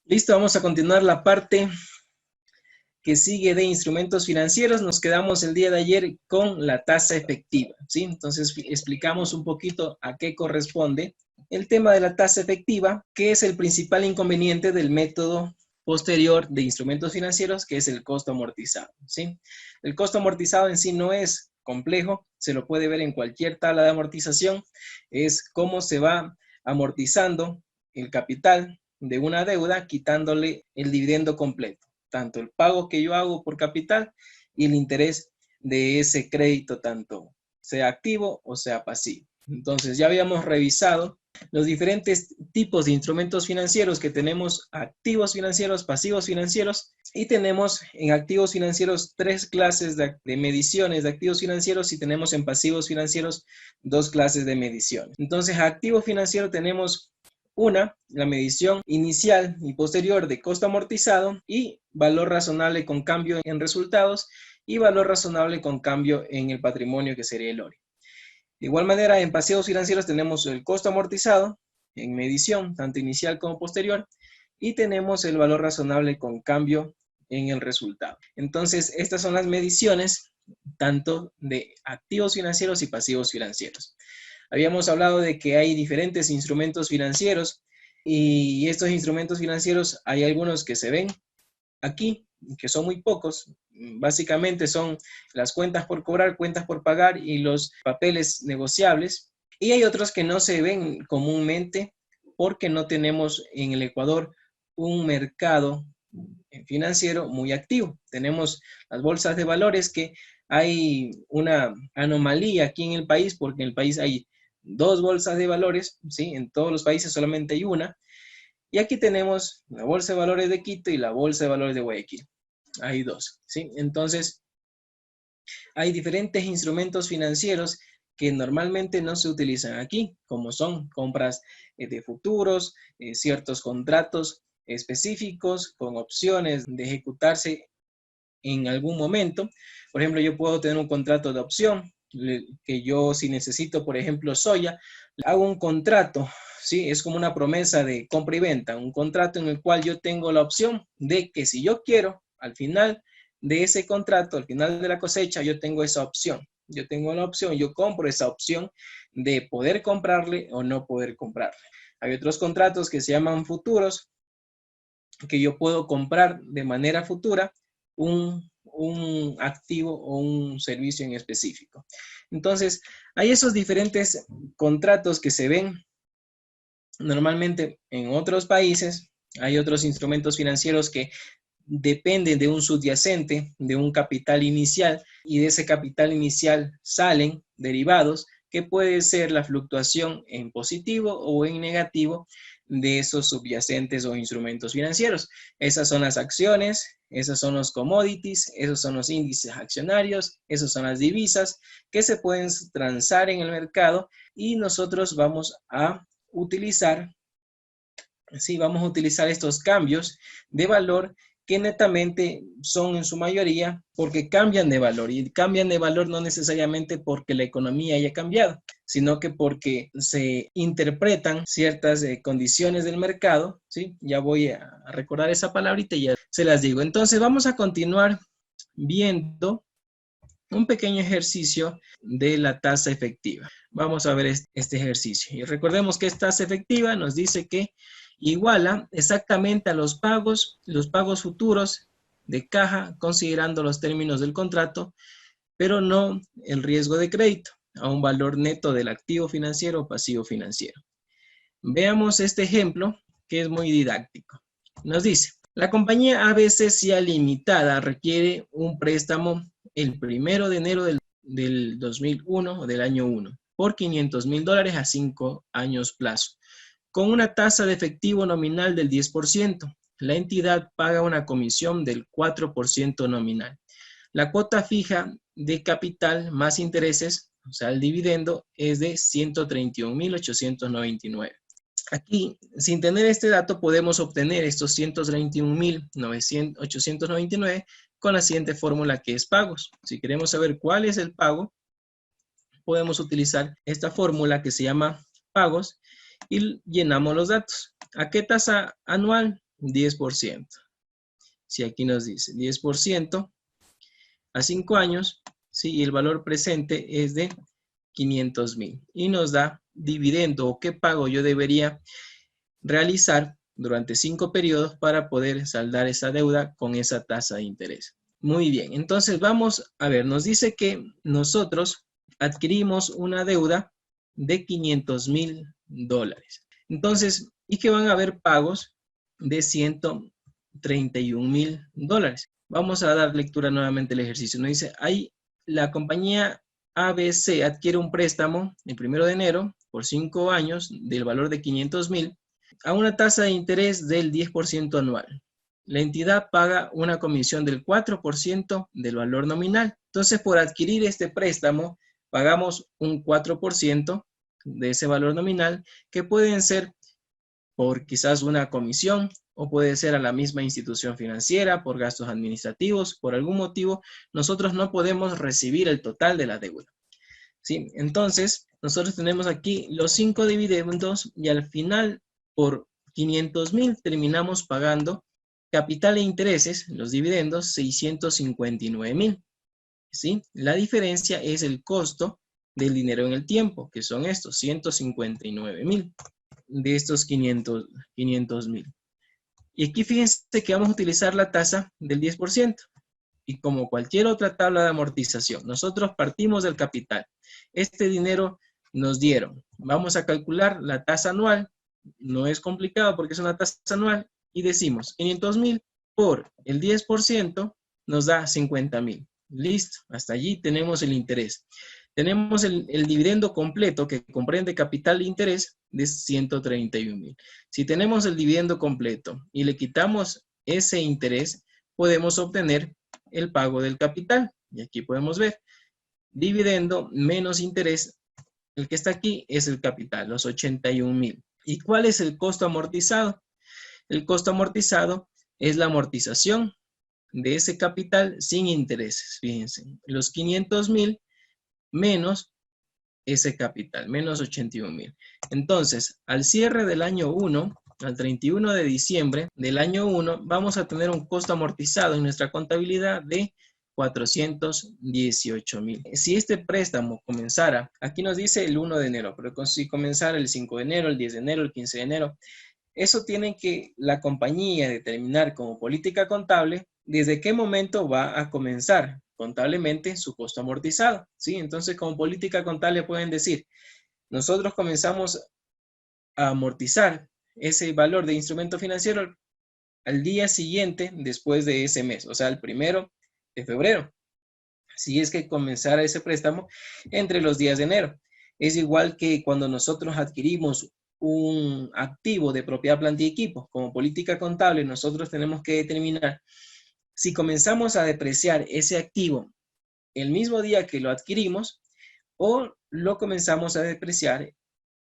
Listo, vamos a continuar la parte que sigue de instrumentos financieros. Nos quedamos el día de ayer con la tasa efectiva, ¿sí? Entonces explicamos un poquito a qué corresponde el tema de la tasa efectiva, que es el principal inconveniente del método posterior de instrumentos financieros, que es el costo amortizado, ¿sí? El costo amortizado en sí no es complejo, se lo puede ver en cualquier tabla de amortización, es cómo se va amortizando el capital de una deuda quitándole el dividendo completo, tanto el pago que yo hago por capital y el interés de ese crédito, tanto sea activo o sea pasivo. Entonces ya habíamos revisado los diferentes tipos de instrumentos financieros que tenemos: activos financieros, pasivos financieros, y tenemos en activos financieros 3 clases de mediciones de activos financieros, y tenemos en pasivos financieros 2 clases de mediciones. Entonces, activo financiero tenemos la medición inicial y posterior de costo amortizado y valor razonable con cambio en resultados y valor razonable con cambio en el patrimonio, que sería el ORI. De igual manera, en pasivos financieros tenemos el costo amortizado en medición, tanto inicial como posterior, y tenemos el valor razonable con cambio en el resultado. Entonces, estas son las mediciones tanto de activos financieros y pasivos financieros. Habíamos hablado de que hay diferentes instrumentos financieros, y estos instrumentos financieros hay algunos que se ven aquí, que son muy pocos. Básicamente son las cuentas por cobrar, cuentas por pagar y los papeles negociables. Y hay otros que no se ven comúnmente porque no tenemos en el Ecuador un mercado financiero muy activo. Tenemos las bolsas de valores, que hay una anomalía aquí en el país, porque en el país hay 2 bolsas de valores, ¿sí? En todos los países solamente hay una. Y aquí tenemos la Bolsa de Valores de Quito y la Bolsa de Valores de Guayaquil. Hay 2, ¿sí? Entonces, hay diferentes instrumentos financieros que normalmente no se utilizan aquí, como son compras de futuros, ciertos contratos específicos con opciones de ejecutarse en algún momento. Por ejemplo, yo puedo tener un contrato de opción, que yo, si necesito, por ejemplo, soya, hago un contrato, ¿sí? Es como una promesa de compra y venta, un contrato en el cual yo tengo la opción de que si yo quiero, al final de ese contrato, al final de la cosecha, yo tengo esa opción. Yo tengo la opción, yo compro esa opción de poder comprarle o no poder comprarle. Hay otros contratos que se llaman futuros, que yo puedo comprar de manera futura un activo o un servicio en específico. Entonces, hay esos diferentes contratos que se ven normalmente en otros países. Hay otros instrumentos financieros que dependen de un subyacente, de un capital inicial, y de ese capital inicial salen derivados, que puede ser la fluctuación en positivo o en negativo de esos subyacentes o instrumentos financieros. Esas son las acciones, esos son los commodities, esos son los índices accionarios, esas son las divisas que se pueden transar en el mercado, y nosotros vamos a utilizar, sí, vamos a utilizar estos cambios de valor, que netamente son en su mayoría porque cambian de valor, y cambian de valor no necesariamente porque la economía haya cambiado, sino que porque se interpretan ciertas condiciones del mercado, ¿sí? Ya voy a recordar esa palabrita y ya se las digo. Entonces vamos a continuar viendo un pequeño ejercicio de la tasa efectiva. Vamos a ver este ejercicio. Y recordemos que esta tasa efectiva nos dice que iguala exactamente a los pagos futuros de caja, considerando los términos del contrato, pero no el riesgo de crédito, a un valor neto del activo financiero o pasivo financiero. Veamos este ejemplo, que es muy didáctico. Nos dice: la compañía ABC SIA Limitada requiere un préstamo el 1 de enero del 2001 o del año 1 por $500,000 a 5 años plazo, con una tasa de efectivo nominal del 10%. La entidad paga una comisión del 4% nominal. La cuota fija de capital más intereses, o sea, el dividendo, es de 131,899. Aquí, sin tener este dato, podemos obtener estos 131,899 con la siguiente fórmula, que es pagos. Si queremos saber cuál es el pago, podemos utilizar esta fórmula que se llama pagos y llenamos los datos. ¿A qué tasa anual 10%. Si aquí nos dice 10% a 5 años, ¿sí? Y el valor presente es de 500,000. Y nos da dividendo o qué pago yo debería realizar durante 5 periodos para poder saldar esa deuda con esa tasa de interés. Muy bien, entonces vamos a ver, nos dice que nosotros adquirimos una deuda de $500,000. Entonces, y que van a haber pagos de $131,000. Vamos a dar lectura nuevamente al ejercicio. Nos dice, ahí la compañía ABC adquiere un préstamo el 1 de enero por 5 años del valor de 500,000 a una tasa de interés del 10% anual. La entidad paga una comisión del 4% del valor nominal. Entonces, por adquirir este préstamo, pagamos un 4% de ese valor nominal, que pueden ser por quizás una comisión, o puede ser a la misma institución financiera, por gastos administrativos, por algún motivo, nosotros no podemos recibir el total de la deuda. ¿Sí? Entonces, nosotros tenemos aquí los 5 dividendos y al final, por 500,000, terminamos pagando capital e intereses, los dividendos, 659,000. ¿Sí? La diferencia es el costo del dinero en el tiempo, que son estos, 159,000 de estos 500,000. Y aquí fíjense que vamos a utilizar la tasa del 10%. Y como cualquier otra tabla de amortización, nosotros partimos del capital. Este dinero nos dieron. Vamos a calcular la tasa anual. No es complicado porque es una tasa anual. Y decimos 500,000 por el 10% nos da 50,000. Listo. Hasta allí tenemos el interés. Tenemos el dividendo completo que comprende capital e interés de 131,000. Si tenemos el dividendo completo y le quitamos ese interés, podemos obtener el pago del capital. Y aquí podemos ver, dividendo menos interés, el que está aquí es el capital, los 81,000. ¿Y cuál es el costo amortizado? El costo amortizado es la amortización de ese capital sin intereses. Fíjense, los 500,000 menos ese capital, menos 81,000. Entonces, al cierre del año 1, al 31 de diciembre del año 1, vamos a tener un costo amortizado en nuestra contabilidad de 418,000. Si este préstamo comenzara, aquí nos dice el 1 de enero, pero si comenzara el 5 de enero, el 10 de enero, el 15 de enero, eso tiene que la compañía determinar como política contable desde qué momento va a comenzar contablemente su costo amortizado, ¿sí? Entonces, como política contable pueden decir, nosotros comenzamos a amortizar ese valor de instrumento financiero al día siguiente después de ese mes, o sea, el 1 de febrero, si es que comenzara ese préstamo entre los días de enero. Es igual que cuando nosotros adquirimos un activo de propiedad, planta y equipo. Como política contable, nosotros tenemos que determinar si comenzamos a depreciar ese activo el mismo día que lo adquirimos o lo comenzamos a depreciar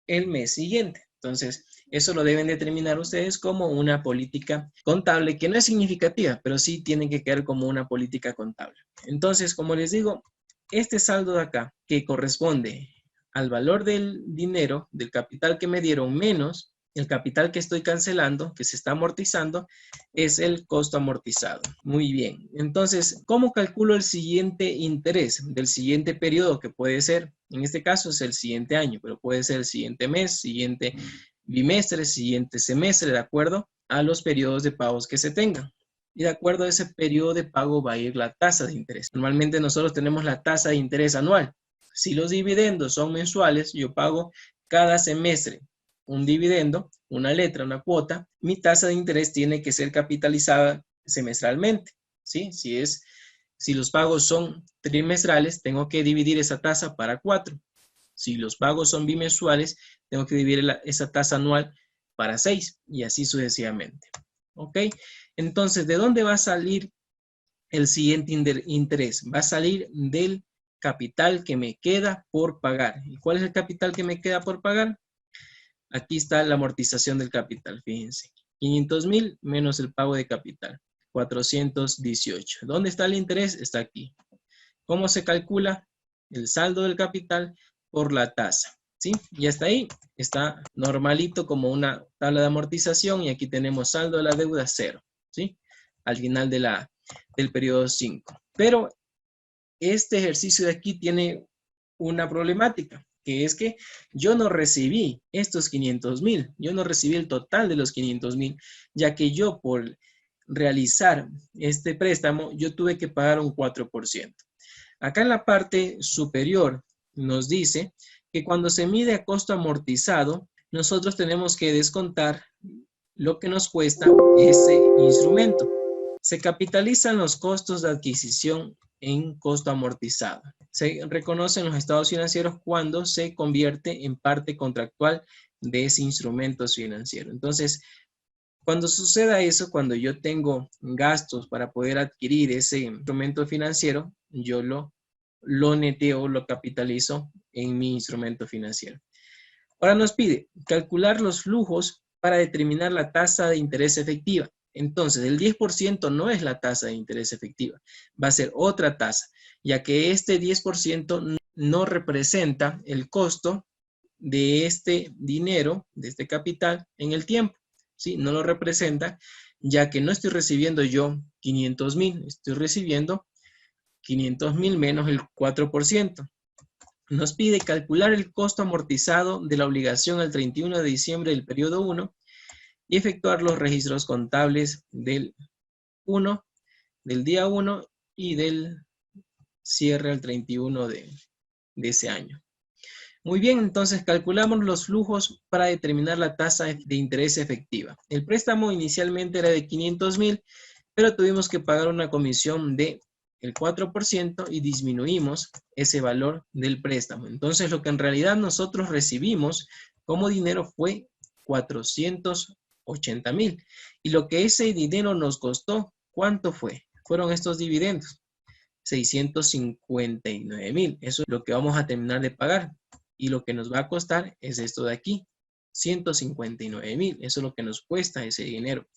el mes siguiente. Entonces, eso lo deben determinar ustedes como una política contable que no es significativa, pero sí tienen que quedar como una política contable. Entonces, como les digo, este saldo de acá, que corresponde al valor del dinero, del capital que me dieron, menos el capital que estoy cancelando, que se está amortizando, es el costo amortizado. Muy bien. Entonces, ¿cómo calculo el siguiente interés del siguiente periodo? Que puede ser, en este caso es el siguiente año, pero puede ser el siguiente mes, siguiente bimestre, siguiente semestre, de acuerdo a los periodos de pagos que se tengan. Y de acuerdo a ese periodo de pago va a ir la tasa de interés. Normalmente nosotros tenemos la tasa de interés anual. Si los dividendos son mensuales, yo pago cada semestre un dividendo, una letra, una cuota. Mi tasa de interés tiene que ser capitalizada semestralmente, ¿sí? Si los pagos son trimestrales, tengo que dividir esa tasa para 4. Si los pagos son bimensuales, tengo que dividir esa tasa anual para 6 y así sucesivamente. ¿Ok? Entonces, ¿de dónde va a salir el siguiente interés? Va a salir del capital que me queda por pagar. ¿Y cuál es el capital que me queda por pagar? Aquí está la amortización del capital, fíjense. 500,000 menos el pago de capital, 418. ¿Dónde está el interés? Está aquí. ¿Cómo se calcula? El saldo del capital por la tasa. ¿sí? Y hasta ahí está normalito como una tabla de amortización y aquí tenemos saldo de la deuda 0, ¿sí? Al final del periodo 5. Pero este ejercicio de aquí tiene una problemática, que es que yo no recibí estos 500,000, yo no recibí el total de los 500,000, ya que yo por realizar este préstamo, yo tuve que pagar un 4%. Acá en la parte superior nos dice que cuando se mide a costo amortizado, nosotros tenemos que descontar lo que nos cuesta ese instrumento. Se capitalizan los costos de adquisición en costo amortizado. Se reconocen los estados financieros cuando se convierte en parte contractual de ese instrumento financiero. Entonces, cuando suceda eso, cuando yo tengo gastos para poder adquirir ese instrumento financiero, yo lo neteo, lo capitalizo en mi instrumento financiero. Ahora nos pide calcular los flujos para determinar la tasa de interés efectiva. Entonces, el 10% no es la tasa de interés efectiva, va a ser otra tasa, ya que este 10% no representa el costo de este dinero, de este capital en el tiempo, ¿sí? No lo representa, ya que no estoy recibiendo yo 500,000, estoy recibiendo 500,000 menos el 4%. Nos pide calcular el costo amortizado de la obligación al 31 de diciembre del periodo 1 y efectuar los registros contables del día 1 y del cierre al 31 de ese año. Muy bien, entonces calculamos los flujos para determinar la tasa de interés efectiva. El préstamo inicialmente era de 500,000, pero tuvimos que pagar una comisión de el 4% y disminuimos ese valor del préstamo. Entonces, lo que en realidad nosotros recibimos como dinero fue 480,000. Y lo que ese dinero nos costó, ¿cuánto fue? Fueron estos dividendos, 659,000. Eso es lo que vamos a terminar de pagar. Y lo que nos va a costar es esto de aquí, 159,000. Eso es lo que nos cuesta ese dinero.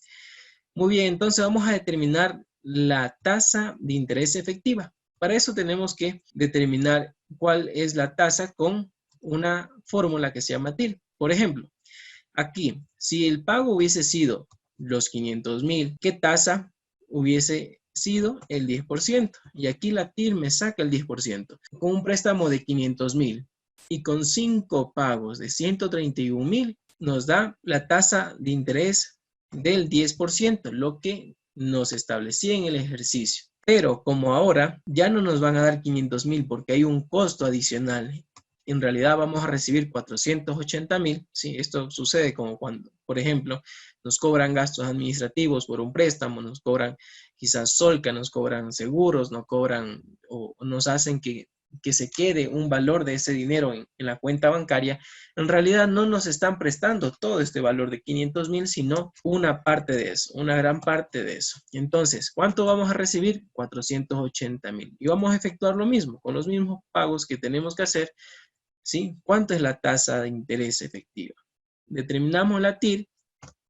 Muy bien, entonces vamos a determinar la tasa de interés efectiva. Para eso tenemos que determinar cuál es la tasa con una fórmula que se llama TIR. Por ejemplo, aquí, si el pago hubiese sido los 500,000, ¿qué tasa hubiese sido? El 10%. Y aquí la TIR me saca el 10%. Con un préstamo de 500,000 y con 5 pagos de 131,000, nos da la tasa de interés del 10%, lo que nos establecía en el ejercicio. Pero como ahora ya no nos van a dar 500,000 porque hay un costo adicional, en realidad vamos a recibir 480,000. ¿Sí? Esto sucede como cuando, por ejemplo, nos cobran gastos administrativos por un préstamo, nos cobran quizás solca, nos cobran seguros, nos cobran o nos hacen que se quede un valor de ese dinero en la cuenta bancaria. En realidad no nos están prestando todo este valor de 500,000, sino una parte de eso, una gran parte de eso. Entonces, ¿cuánto vamos a recibir? 480,000. Y vamos a efectuar lo mismo, con los mismos pagos que tenemos que hacer, ¿sí? ¿Cuánto es la tasa de interés efectiva? Determinamos la TIR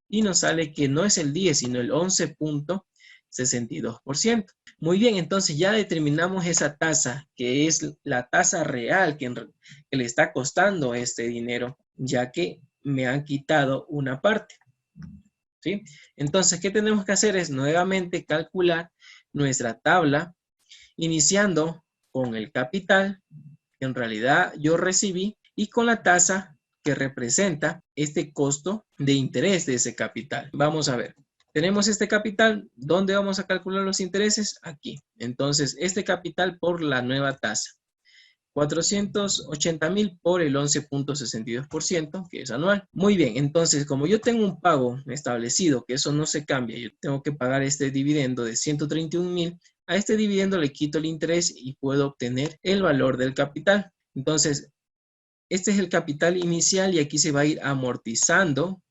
y nos sale que no es el 10, sino el 11.62%. Muy bien, entonces ya determinamos esa tasa, que es la tasa real que le está costando este dinero, ya que me han quitado una parte. ¿Sí? Entonces, ¿qué tenemos que hacer? Es nuevamente calcular nuestra tabla, iniciando con el capital, que en realidad yo recibí, y con la tasa que representa este costo de interés de ese capital. Vamos a ver. Tenemos este capital, ¿dónde vamos a calcular los intereses? Aquí. Entonces, este capital por la nueva tasa. 480,000 por el 11.62%, que es anual. Muy bien, entonces, como yo tengo un pago establecido, que eso no se cambia, yo tengo que pagar este dividendo de 131,000, a este dividendo le quito el interés y puedo obtener el valor del capital. Entonces, este es el capital inicial y aquí se va a ir amortizando,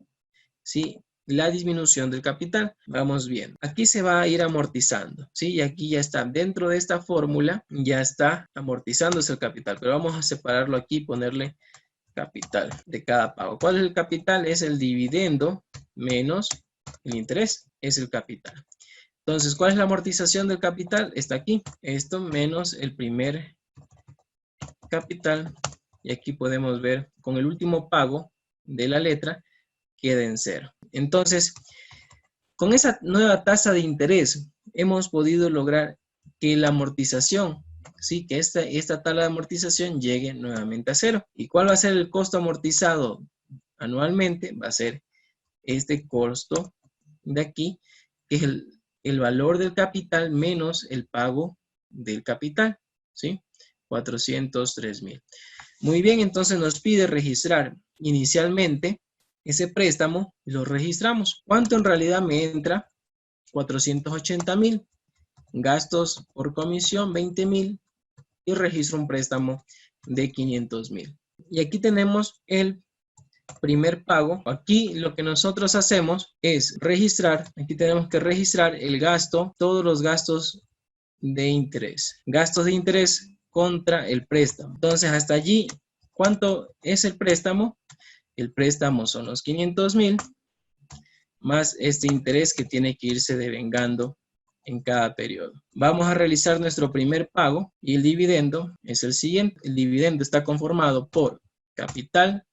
¿sí? La disminución del capital. Vamos bien. Aquí se va a ir amortizando, ¿sí? Y aquí ya está. Dentro de esta fórmula ya está amortizándose el capital. Pero vamos a separarlo aquí y ponerle capital de cada pago. ¿Cuál es el capital? Es el dividendo menos el interés. Es el capital. Entonces, ¿cuál es la amortización del capital? Está aquí. Esto menos el primer capital y aquí podemos ver con el último pago de la letra queda en 0. Entonces, con esa nueva tasa de interés hemos podido lograr que la amortización, ¿sí? Que esta tabla de amortización llegue nuevamente a 0. ¿Y cuál va a ser el costo amortizado anualmente? Va a ser este costo de aquí, que es el valor del capital menos el pago del capital, ¿sí? 403,000. Muy bien, entonces nos pide registrar inicialmente ese préstamo y lo registramos. ¿Cuánto en realidad me entra? 480,000. Gastos por comisión, 20,000. Y registro un préstamo de 500,000. Y aquí tenemos el primer pago. Aquí lo que nosotros hacemos es registrar. Aquí tenemos que registrar el gasto, todos los gastos de interés. Gastos de interés contra el préstamo. Entonces, hasta allí, ¿cuánto es el préstamo? El préstamo son los 500,000 más este interés que tiene que irse devengando en cada periodo. Vamos a realizar nuestro primer pago y el dividendo es el siguiente. El dividendo está conformado por capital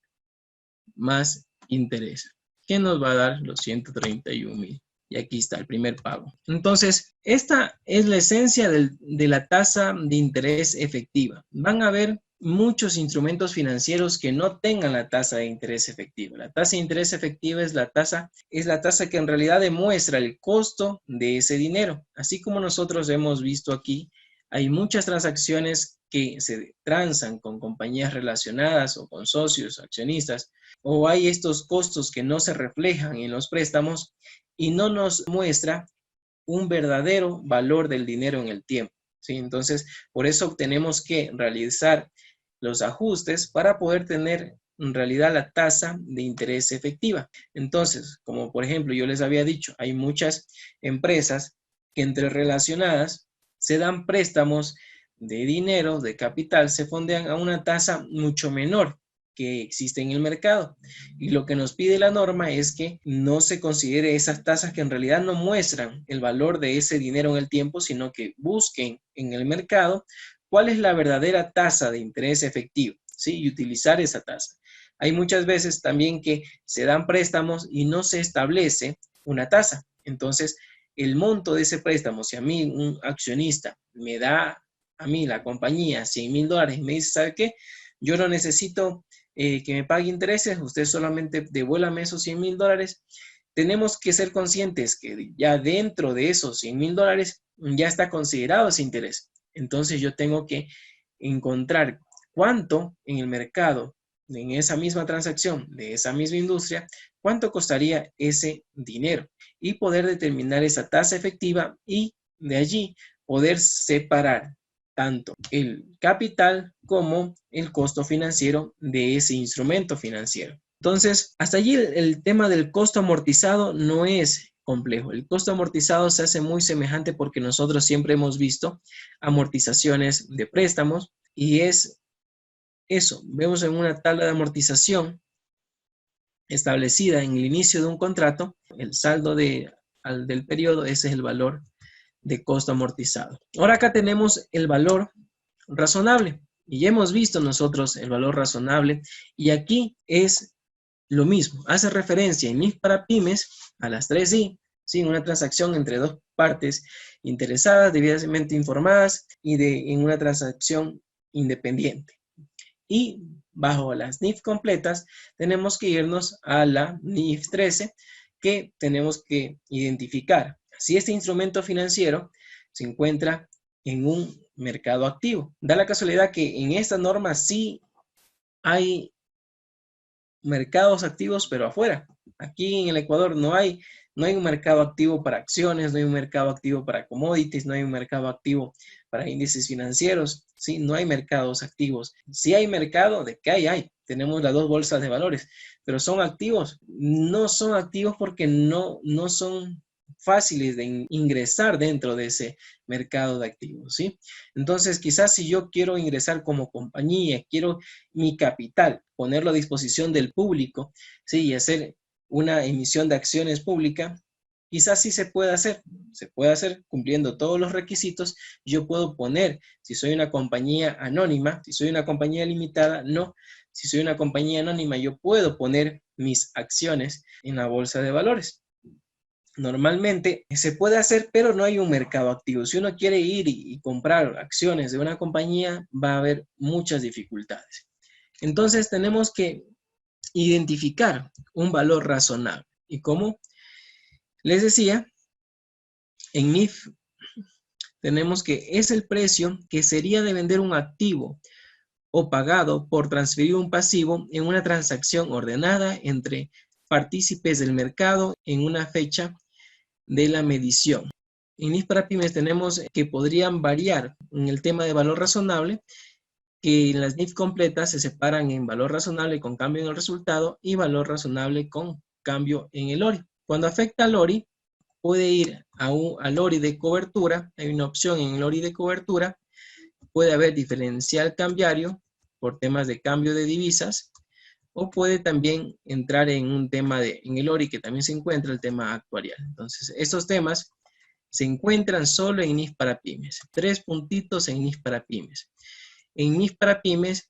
más interés, que nos va a dar los 131,000. Y aquí está el primer pago. Entonces, esta es la esencia de la tasa de interés efectiva. Van a haber muchos instrumentos financieros que no tengan la tasa de interés efectiva. La tasa de interés efectiva es la tasa que en realidad demuestra el costo de ese dinero. Así como nosotros hemos visto aquí, hay muchas transacciones que se transan con compañías relacionadas o con socios, accionistas, o hay estos costos que no se reflejan en los préstamos y no nos muestra un verdadero valor del dinero en el tiempo, ¿sí? Entonces, por eso tenemos que realizar los ajustes para poder tener en realidad la tasa de interés efectiva. Entonces, como por ejemplo yo les había dicho, hay muchas empresas que entre relacionadas se dan préstamos de dinero, de capital, se fondean a una tasa mucho menor que existe en el mercado. Y lo que nos pide la norma es que no se considere esas tasas que en realidad no muestran el valor de ese dinero en el tiempo, sino que busquen en el mercado cuál es la verdadera tasa de interés efectivo, ¿sí? Y utilizar esa tasa. Hay muchas veces también que se dan préstamos y no se establece una tasa. Entonces, el monto de ese préstamo, si a mí un accionista me da a mí la compañía $100,000 y me dice, ¿sabe qué? Yo no necesito que me pague intereses, usted solamente devuélvame esos $100,000. Tenemos que ser conscientes que ya dentro de esos $100,000 ya está considerado ese interés. Entonces yo tengo que encontrar cuánto en el mercado, en esa misma transacción, de esa misma industria, cuánto costaría ese dinero y poder determinar esa tasa efectiva y de allí poder separar tanto el capital como el costo financiero de ese instrumento financiero. Entonces, hasta allí el tema del costo amortizado no es complejo. El costo amortizado se hace muy semejante porque nosotros siempre hemos visto amortizaciones de préstamos y es eso. Vemos en una tabla de amortización establecida en el inicio de un contrato, el saldo del periodo, ese es el valor de costo amortizado. Ahora acá tenemos el valor razonable y ya hemos visto nosotros el valor razonable y aquí es lo mismo, hace referencia en NIF para pymes a las 3I, ¿sí? Una transacción entre dos partes interesadas, debidamente informadas y en una transacción independiente. Y bajo las NIF completas tenemos que irnos a la NIF 13 que tenemos que identificar si este instrumento financiero se encuentra en un mercado activo. Da la casualidad que en esta norma sí hay mercados activos, pero afuera. Aquí en el Ecuador no hay un mercado activo para acciones, no hay un mercado activo para commodities, no hay un mercado activo para índices financieros, ¿sí? No hay mercados activos. Si hay mercado, ¿de qué hay? Tenemos las dos bolsas de valores, pero son activos. No son activos porque no son fáciles de ingresar dentro de ese mercado de activos, ¿sí? Entonces, quizás si yo quiero ingresar como compañía, quiero mi capital, ponerlo a disposición del público, ¿sí? Y hacer una emisión de acciones públicas, quizás sí se puede hacer cumpliendo todos los requisitos. Yo puedo poner, si soy una compañía anónima, si soy una compañía limitada, no. Si soy una compañía anónima, yo puedo poner mis acciones en la bolsa de valores. Normalmente se puede hacer, pero no hay un mercado activo. Si uno quiere ir y comprar acciones de una compañía, va a haber muchas dificultades. Entonces tenemos que identificar un valor razonable. ¿Y cómo? Les decía, en NIF tenemos que es el precio que sería de vender un activo o pagado por transferir un pasivo en una transacción ordenada entre partícipes del mercado en una fecha de la medición. En NIF para pymes tenemos que podrían variar en el tema de valor razonable, que en las NIF completas se separan en valor razonable con cambio en el resultado y valor razonable con cambio en el ORI. Cuando afecta al ORI, puede ir al ORI de cobertura. Hay una opción en el ORI de cobertura. Puede haber diferencial cambiario por temas de cambio de divisas, o puede también entrar en un tema en el ORI que también se encuentra el tema actuarial. Entonces, estos temas se encuentran solo en NIF para pymes. 3 puntitos en NIF para pymes. En NIF para pymes,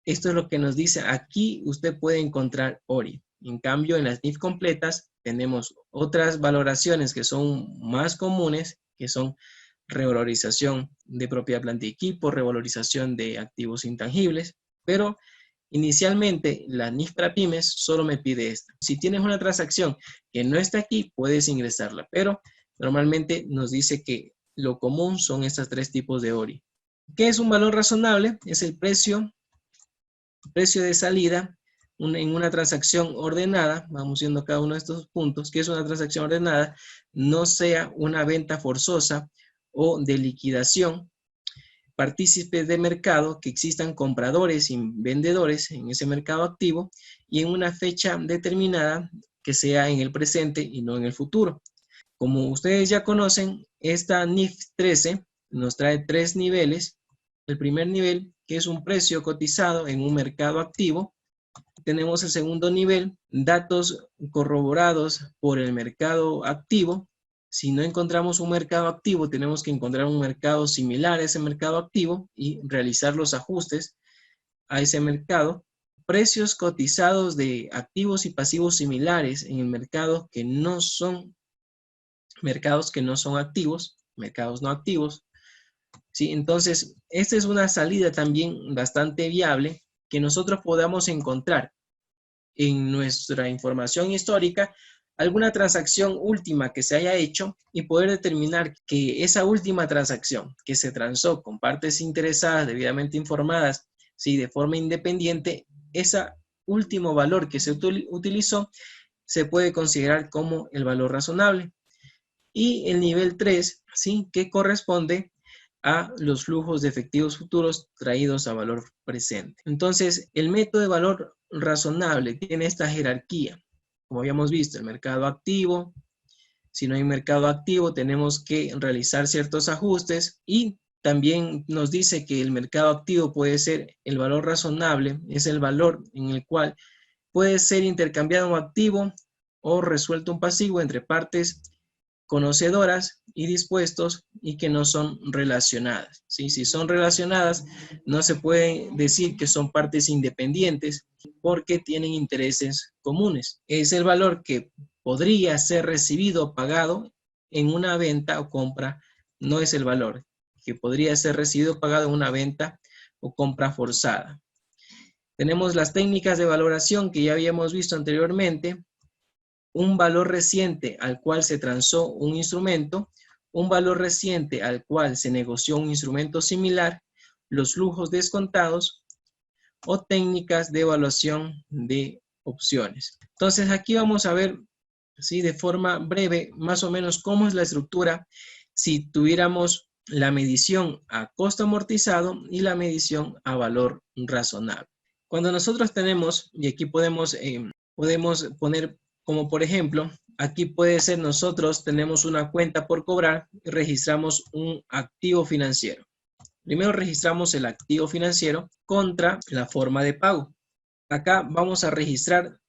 esto es lo que nos dice, aquí usted puede encontrar ORI. En cambio, en las NIF completas tenemos otras valoraciones que son más comunes, que son revalorización de propiedad, planta y equipo, revalorización de activos intangibles, pero inicialmente la NIF para pymes solo me pide esta. Si tienes una transacción que no está aquí, puedes ingresarla, pero normalmente nos dice que lo común son estos 3 tipos de ORI. ¿Qué es un valor razonable? Es el precio de salida en una transacción ordenada. Vamos viendo cada uno de estos puntos. ¿Qué es una transacción ordenada? No sea una venta forzosa o de liquidación. Partícipes de mercado, que existan compradores y vendedores en ese mercado activo y en una fecha determinada que sea en el presente y no en el futuro. Como ustedes ya conocen, esta NIF 13 nos trae 3 niveles. El primer nivel, que es un precio cotizado en un mercado activo. Tenemos el segundo nivel, datos corroborados por el mercado activo. Si no encontramos un mercado activo, tenemos que encontrar un mercado similar a ese mercado activo y realizar los ajustes a ese mercado. Precios cotizados de activos y pasivos similares en el mercado que no son activos, mercados no activos. ¿Sí? Entonces, esta es una salida también bastante viable que nosotros podamos encontrar en nuestra información histórica alguna transacción última que se haya hecho y poder determinar que esa última transacción que se transó con partes interesadas debidamente informadas, ¿sí? De forma independiente, ese último valor que se utilizó se puede considerar como el valor razonable. Y el nivel 3, ¿sí? Que corresponde a los flujos de efectivos futuros traídos a valor presente. Entonces, el método de valor razonable tiene esta jerarquía. Como habíamos visto, el mercado activo. Si no hay mercado activo, tenemos que realizar ciertos ajustes y también nos dice que el mercado activo puede ser el valor razonable, es el valor en el cual puede ser intercambiado un activo o resuelto un pasivo entre partes conocedoras y dispuestos y que no son relacionadas. ¿Sí? Si son relacionadas, no se puede decir que son partes independientes porque tienen intereses comunes. Es el valor que podría ser recibido o pagado en una venta o compra, no es el valor que podría ser recibido o pagado en una venta o compra forzada. Tenemos las técnicas de valoración que ya habíamos visto anteriormente. Un valor reciente al cual se transó un instrumento, un valor reciente al cual se negoció un instrumento similar, los flujos descontados o técnicas de evaluación de opciones. Entonces aquí vamos a ver, ¿sí? De forma breve más o menos cómo es la estructura si tuviéramos la medición a costo amortizado y la medición a valor razonable. Cuando nosotros tenemos, y aquí podemos poner como por ejemplo, aquí puede ser nosotros tenemos una cuenta por cobrar y registramos un activo financiero. Primero registramos el activo financiero contra la forma de pago. Acá vamos a registrar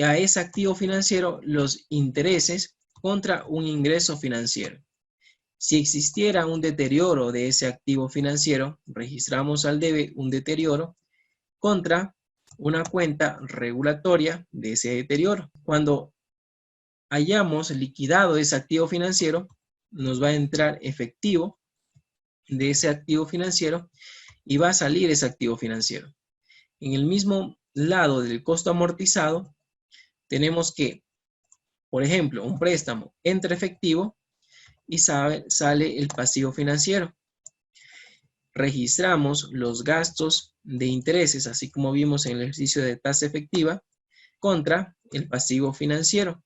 a ese activo financiero los intereses contra un ingreso financiero. Si existiera un deterioro de ese activo financiero, registramos al debe un deterioro contra una cuenta regulatoria de ese deterioro. Cuando hayamos liquidado ese activo financiero, nos va a entrar efectivo de ese activo financiero y va a salir ese activo financiero. En el mismo lado del costo amortizado, tenemos que, por ejemplo, un préstamo entra efectivo y sale el pasivo financiero. Registramos los gastos de intereses, así como vimos en el ejercicio de tasa efectiva, contra el pasivo financiero.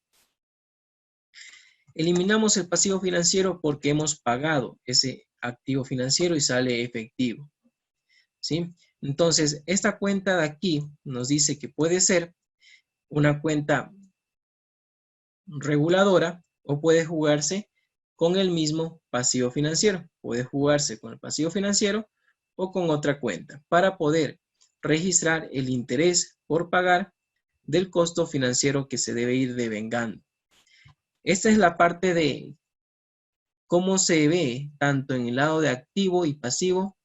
Eliminamos el pasivo financiero porque hemos pagado ese activo financiero y sale efectivo, ¿sí? Entonces, esta cuenta de aquí nos dice que puede ser una cuenta reguladora o puede jugarse con el mismo pasivo financiero. Puede jugarse con el pasivo financiero o con otra cuenta para poder registrar el interés por pagar del costo financiero que se debe ir devengando. Esta es la parte de cómo se ve tanto en el lado de activo y pasivo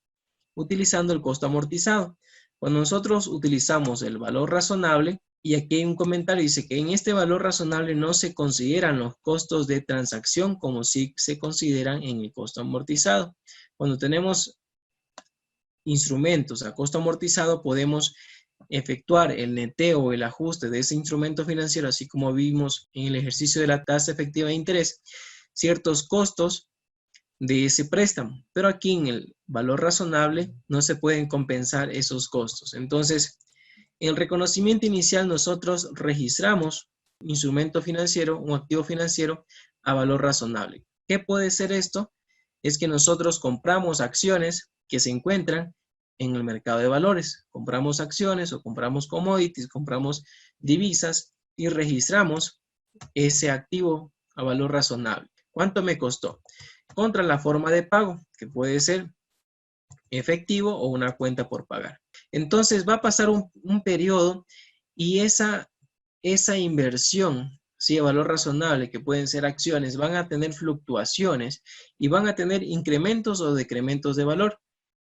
utilizando el costo amortizado. Cuando nosotros utilizamos el valor razonable, y aquí hay un comentario, dice que en este valor razonable no se consideran los costos de transacción como si se consideran en el costo amortizado. Cuando tenemos instrumentos a costo amortizado, podemos efectuar el neteo o el ajuste de ese instrumento financiero, así como vimos en el ejercicio de la tasa efectiva de interés, ciertos costos de ese préstamo, pero aquí en el valor razonable no se pueden compensar esos costos. Entonces, en el reconocimiento inicial nosotros registramos un instrumento financiero, un activo financiero a valor razonable. ¿Qué puede ser esto? Es que nosotros compramos acciones que se encuentran en el mercado de valores. Compramos acciones o compramos commodities, compramos divisas y registramos ese activo a valor razonable. ¿Cuánto me costó? Contra la forma de pago, que puede ser efectivo o una cuenta por pagar. Entonces va a pasar un periodo y esa inversión, ¿sí? A valor razonable, que pueden ser acciones, van a tener fluctuaciones y van a tener incrementos o decrementos de valor.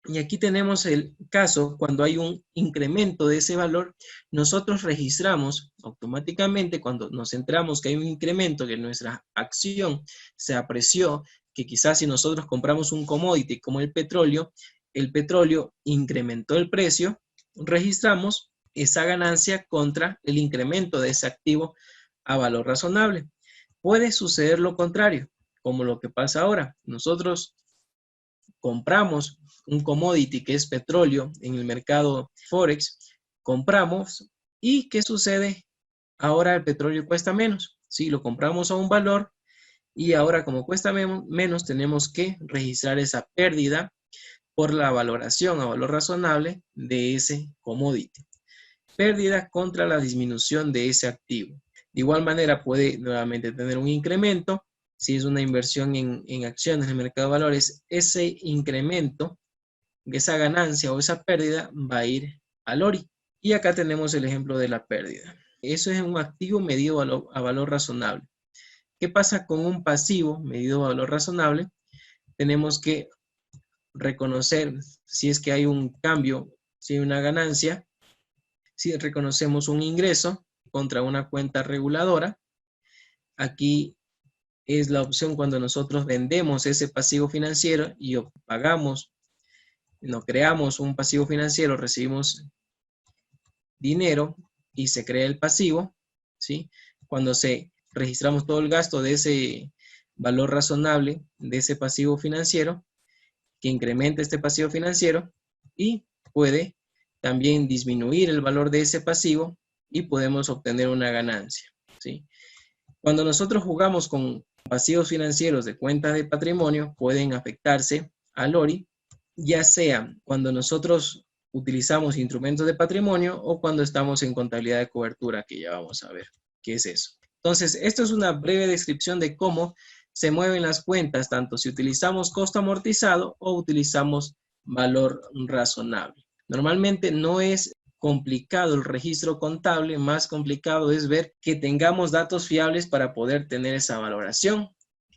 Y aquí tenemos el caso cuando hay un incremento de ese valor, nosotros registramos automáticamente cuando nos enteramos que hay un incremento, que nuestra acción se apreció, que quizás si nosotros compramos un commodity como el petróleo incrementó el precio, registramos esa ganancia contra el incremento de ese activo a valor razonable. Puede suceder lo contrario, como lo que pasa ahora. Nosotros compramos un commodity que es petróleo en el mercado Forex, compramos y ¿qué sucede? Ahora el petróleo cuesta menos. Sí, lo compramos a un valor y ahora como cuesta menos tenemos que registrar esa pérdida por la valoración a valor razonable de ese commodity. Pérdida contra la disminución de ese activo. De igual manera puede nuevamente tener un incremento. Si es una inversión en acciones en el mercado de valores, ese incremento, esa ganancia o esa pérdida va a ir al ORI. Y acá tenemos el ejemplo de la pérdida. Eso es un activo medido a valor razonable. ¿Qué pasa con un pasivo medido a valor razonable? Tenemos que reconocer si es que hay un cambio, si hay una ganancia, si reconocemos un ingreso contra una cuenta reguladora. Aquí es la opción cuando nosotros vendemos ese pasivo financiero y pagamos, no creamos un pasivo financiero, recibimos dinero y se crea el pasivo, ¿sí? Cuando registramos todo el gasto de ese valor razonable de ese pasivo financiero, que incrementa este pasivo financiero y puede también disminuir el valor de ese pasivo y podemos obtener una ganancia, ¿sí? Cuando nosotros jugamos con pasivos financieros de cuentas de patrimonio, pueden afectarse al ORI, ya sea cuando nosotros utilizamos instrumentos de patrimonio o cuando estamos en contabilidad de cobertura, que ya vamos a ver qué es eso. Entonces, esto es una breve descripción de cómo se mueven las cuentas, tanto si utilizamos costo amortizado o utilizamos valor razonable. Normalmente no es complicado el registro contable, más complicado es ver que tengamos datos fiables para poder tener esa valoración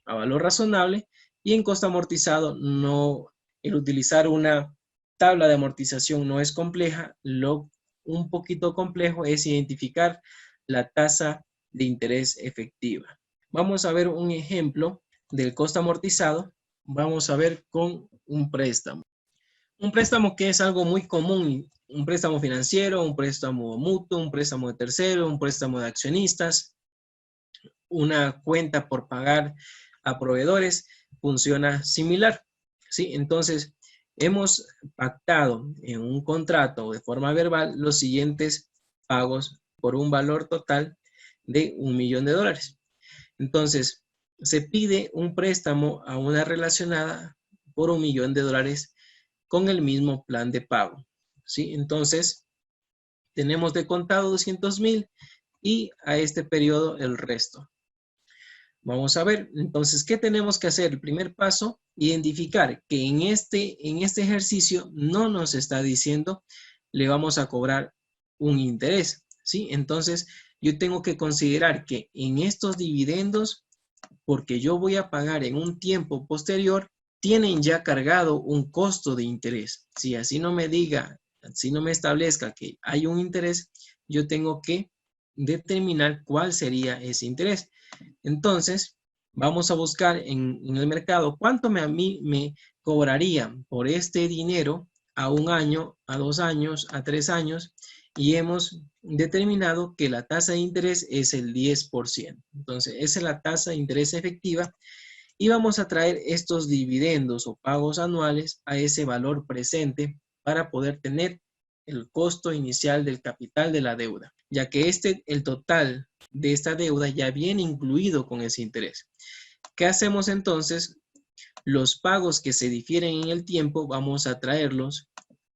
a valor razonable. Y en costo amortizado, no, el utilizar una tabla de amortización no es compleja. Lo un poquito complejo es identificar la tasa de interés efectiva. Vamos a ver un ejemplo del costo amortizado. Vamos a ver con un préstamo. Un préstamo que es algo muy común, un préstamo financiero, un préstamo mutuo, un préstamo de tercero, un préstamo de accionistas, una cuenta por pagar a proveedores, funciona similar, ¿sí? Entonces, hemos pactado en un contrato de forma verbal los siguientes pagos por un valor total de $1.000.000. Entonces, se pide un préstamo a una relacionada por $1.000.000 con el mismo plan de pago, ¿sí? Entonces, tenemos de contado 200,000 y a este periodo el resto. Vamos a ver, entonces, ¿qué tenemos que hacer? El primer paso, identificar que en este ejercicio no nos está diciendo le vamos a cobrar un interés, ¿sí? Entonces, yo tengo que considerar que en estos dividendos, porque yo voy a pagar en un tiempo posterior, tienen ya cargado un costo de interés. Si así no me diga, si no me establezca que hay un interés, yo tengo que determinar cuál sería ese interés. Entonces, vamos a buscar en el mercado cuánto a mí me cobrarían por este dinero a 1 año, a 2 años, a 3 años, y hemos determinado que la tasa de interés es el 10%. Entonces, esa es la tasa de interés efectiva y vamos a traer estos dividendos o pagos anuales a ese valor presente para poder tener el costo inicial del capital de la deuda, ya que el total de esta deuda ya viene incluido con ese interés. ¿Qué hacemos entonces? Los pagos que se difieren en el tiempo vamos a traerlos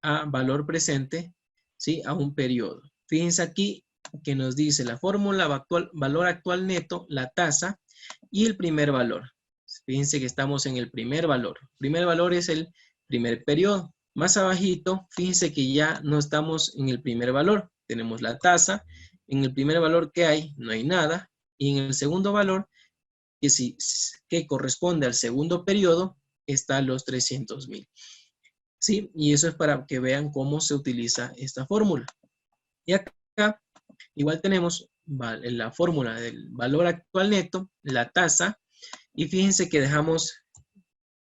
a valor presente, ¿sí? A un periodo. Fíjense aquí que nos dice la fórmula valor actual neto, la tasa y el primer valor. Fíjense que estamos en el primer valor. El primer valor es el primer periodo. Más abajito, fíjense que ya no estamos en el primer valor. Tenemos la tasa. En el primer valor que hay, no hay nada. Y en el segundo valor, que corresponde al segundo periodo, están los 300,000. ¿Sí? Y eso es para que vean cómo se utiliza esta fórmula. Y acá igual tenemos la fórmula del valor actual neto, la tasa, y fíjense que dejamos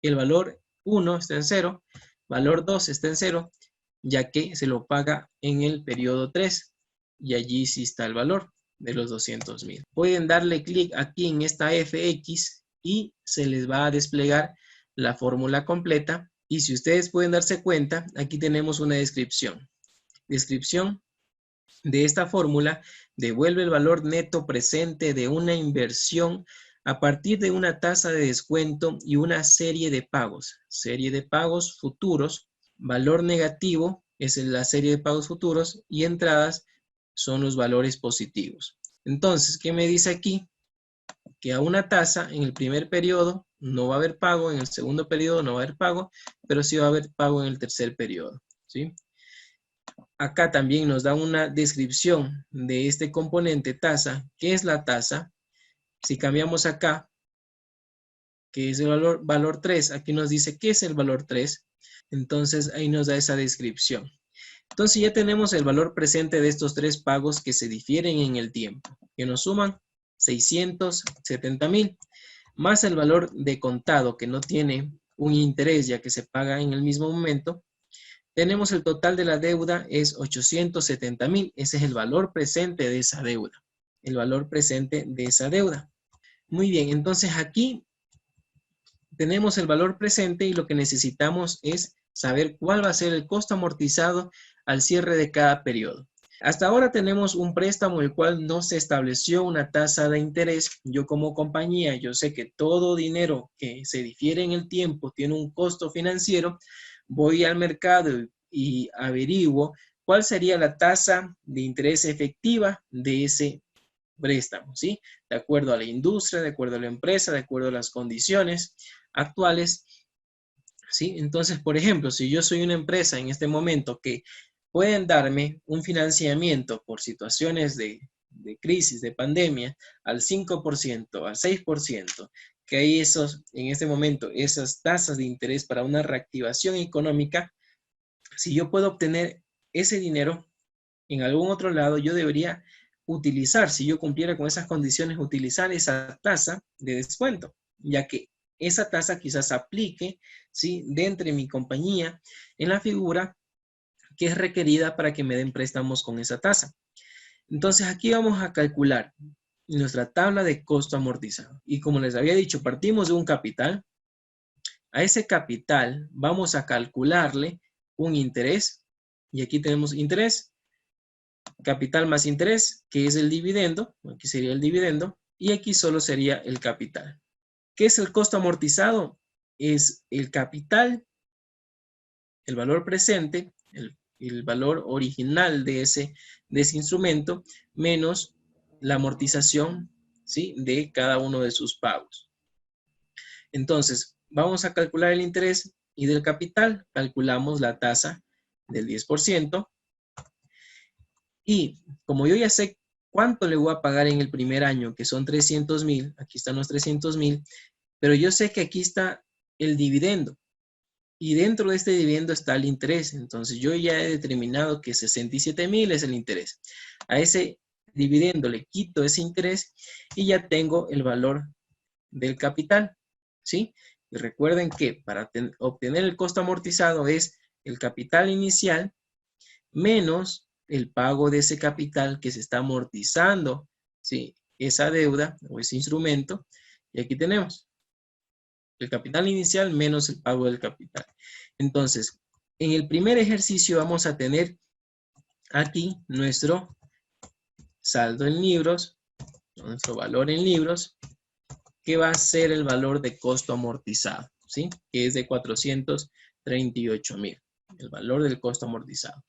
el valor 1 está en 0, valor 2 está en 0, ya que se lo paga en el periodo 3, y allí sí está el valor de los 200,000. Pueden darle clic aquí en esta FX y se les va a desplegar la fórmula completa. Y si ustedes pueden darse cuenta, aquí tenemos una descripción. Descripción de esta fórmula: devuelve el valor neto presente de una inversión a partir de una tasa de descuento y una serie de pagos futuros. Valor negativo es la serie de pagos futuros y entradas son los valores positivos. Entonces, ¿qué me dice aquí? Que a una tasa en el primer periodo no va a haber pago, en el segundo periodo no va a haber pago, pero sí va a haber pago en el tercer periodo, ¿sí? Acá también nos da una descripción de este componente tasa. ¿Qué es la tasa? Si cambiamos acá, que es el valor 3, aquí nos dice qué es el valor 3. Entonces ahí nos da esa descripción. Entonces ya tenemos el valor presente de estos 3 pagos que se difieren en el tiempo, que nos suman 670,000, más el valor de contado que no tiene un interés ya que se paga en el mismo momento. Tenemos el total de la deuda es 870,000. Ese es el valor presente de esa deuda. El valor presente de esa deuda. Muy bien, entonces aquí tenemos el valor presente y lo que necesitamos es saber cuál va a ser el costo amortizado al cierre de cada periodo. Hasta ahora tenemos un préstamo el cual no se estableció una tasa de interés. Yo como compañía, yo sé que todo dinero que se difiere en el tiempo tiene un costo financiero. Voy al mercado y averiguo cuál sería la tasa de interés efectiva de ese préstamo, ¿sí? De acuerdo a la industria, de acuerdo a la empresa, de acuerdo a las condiciones actuales, ¿sí? Entonces, por ejemplo, si yo soy una empresa en este momento que pueden darme un financiamiento por situaciones de crisis, de pandemia, al 5%, al 6%, que hay en este momento, esas tasas de interés para una reactivación económica. Si yo puedo obtener ese dinero en algún otro lado, yo debería utilizar, si yo cumpliera con esas condiciones, utilizar esa tasa de descuento, ya que esa tasa quizás aplique, ¿sí?, dentro de mi compañía en la figura que es requerida para que me den préstamos con esa tasa. Entonces aquí vamos a calcular nuestra tabla de costo amortizado. Y como les había dicho, partimos de un capital. A ese capital vamos a calcularle un interés. Y aquí tenemos interés, capital más interés, que es el dividendo. Aquí sería el dividendo. Y aquí solo sería el capital. ¿Qué es el costo amortizado? Es el capital, el valor presente, el valor original de ese instrumento, menos la amortización, ¿sí?, de cada uno de sus pagos. Entonces, vamos a calcular el interés y del capital. Calculamos la tasa del 10%. Y como yo ya sé cuánto le voy a pagar en el primer año, que son 300,000, aquí están los 300,000, pero yo sé que aquí está el dividendo. Y dentro de este dividendo está el interés. Entonces yo ya he determinado que 67,000 es el interés. A ese dividendo le quito ese interés y ya tengo el valor del capital, ¿sí? Y recuerden que para obtener el costo amortizado es el capital inicial menos el pago de ese capital que se está amortizando, ¿sí?, esa deuda o ese instrumento. Y aquí tenemos el capital inicial menos el pago del capital. Entonces, en el primer ejercicio vamos a tener aquí nuestro saldo en libros, nuestro valor en libros, que va a ser el valor de costo amortizado, ¿sí?, que es de 438,000, el valor del costo amortizado.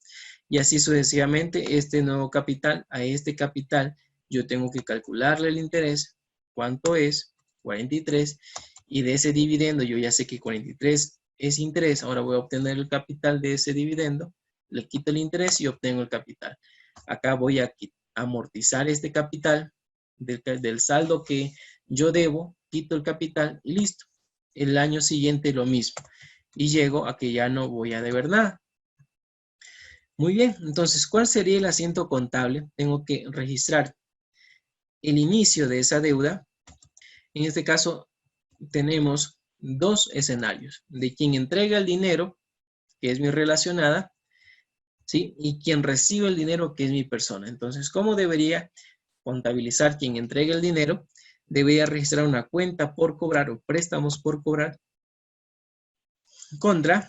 Y así sucesivamente, este nuevo capital, a este capital yo tengo que calcularle el interés, ¿cuánto es? 43, y de ese dividendo yo ya sé que 43 es interés, ahora voy a obtener el capital de ese dividendo, le quito el interés y obtengo el capital. Acá voy a amortizar este capital del saldo que yo debo, quito el capital y listo. El año siguiente lo mismo. Y llego a que ya no voy a deber nada. Muy bien, entonces, ¿cuál sería el asiento contable? Tengo que registrar el inicio de esa deuda. En este caso, tenemos dos escenarios. De quien entrega el dinero, que es mi relacionada, ¿sí?, y quien recibe el dinero, que es mi persona. Entonces, ¿cómo debería contabilizar quien entrega el dinero? Debería registrar una cuenta por cobrar o préstamos por cobrar contra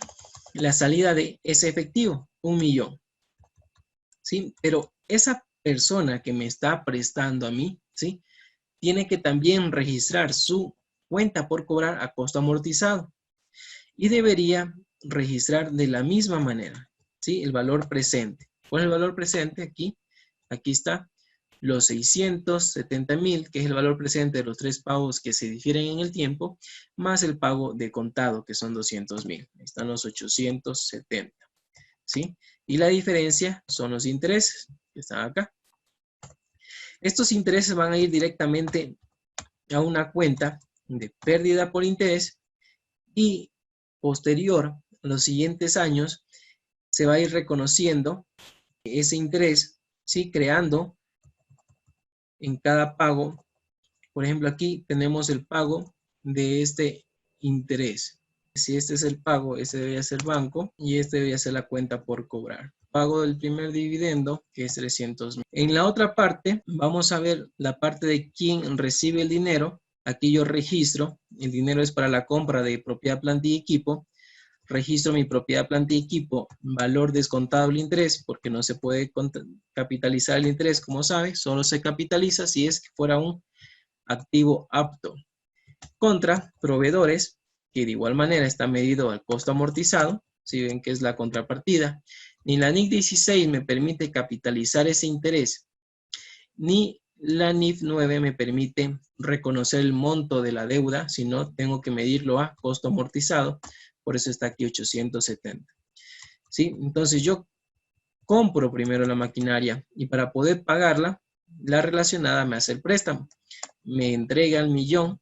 la salida de ese efectivo, 1,000,000. ¿Sí? Pero esa persona que me está prestando a mí, ¿sí?, tiene que también registrar su cuenta por cobrar a costo amortizado. Y debería registrar de la misma manera, ¿sí?, el valor presente. ¿Cuál es el valor presente? Aquí está, los 670,000, que es el valor presente de los 3 pagos que se difieren en el tiempo, más el pago de contado, que son 200,000. Ahí están los 870, ¿sí? Y la diferencia son los intereses, que están acá. Estos intereses van a ir directamente a una cuenta de pérdida por interés y posterior, los siguientes años, se va a ir reconociendo ese interés, ¿sí?, creando en cada pago. Por ejemplo, aquí tenemos el pago de este interés. Si este es el pago, este debería ser banco y este debería ser la cuenta por cobrar. Pago del primer dividendo, que es 300,000. En la otra parte, vamos a ver la parte de quién recibe el dinero. Aquí yo registro, el dinero es para la compra de propiedad, planta y equipo. Registro mi propiedad, planta y equipo, valor descontado el interés, porque no se puede capitalizar el interés, como sabe, solo se capitaliza si es que fuera un activo apto. Contra proveedores, que de igual manera está medido al costo amortizado, si ven que es la contrapartida. Ni la NIC 16 me permite capitalizar ese interés, ni la NIF 9 me permite reconocer el monto de la deuda, sino tengo que medirlo a costo amortizado, por eso está aquí 870. ¿Sí? Entonces yo compro primero la maquinaria y para poder pagarla, la relacionada me hace el préstamo. Me entrega el 1.000.000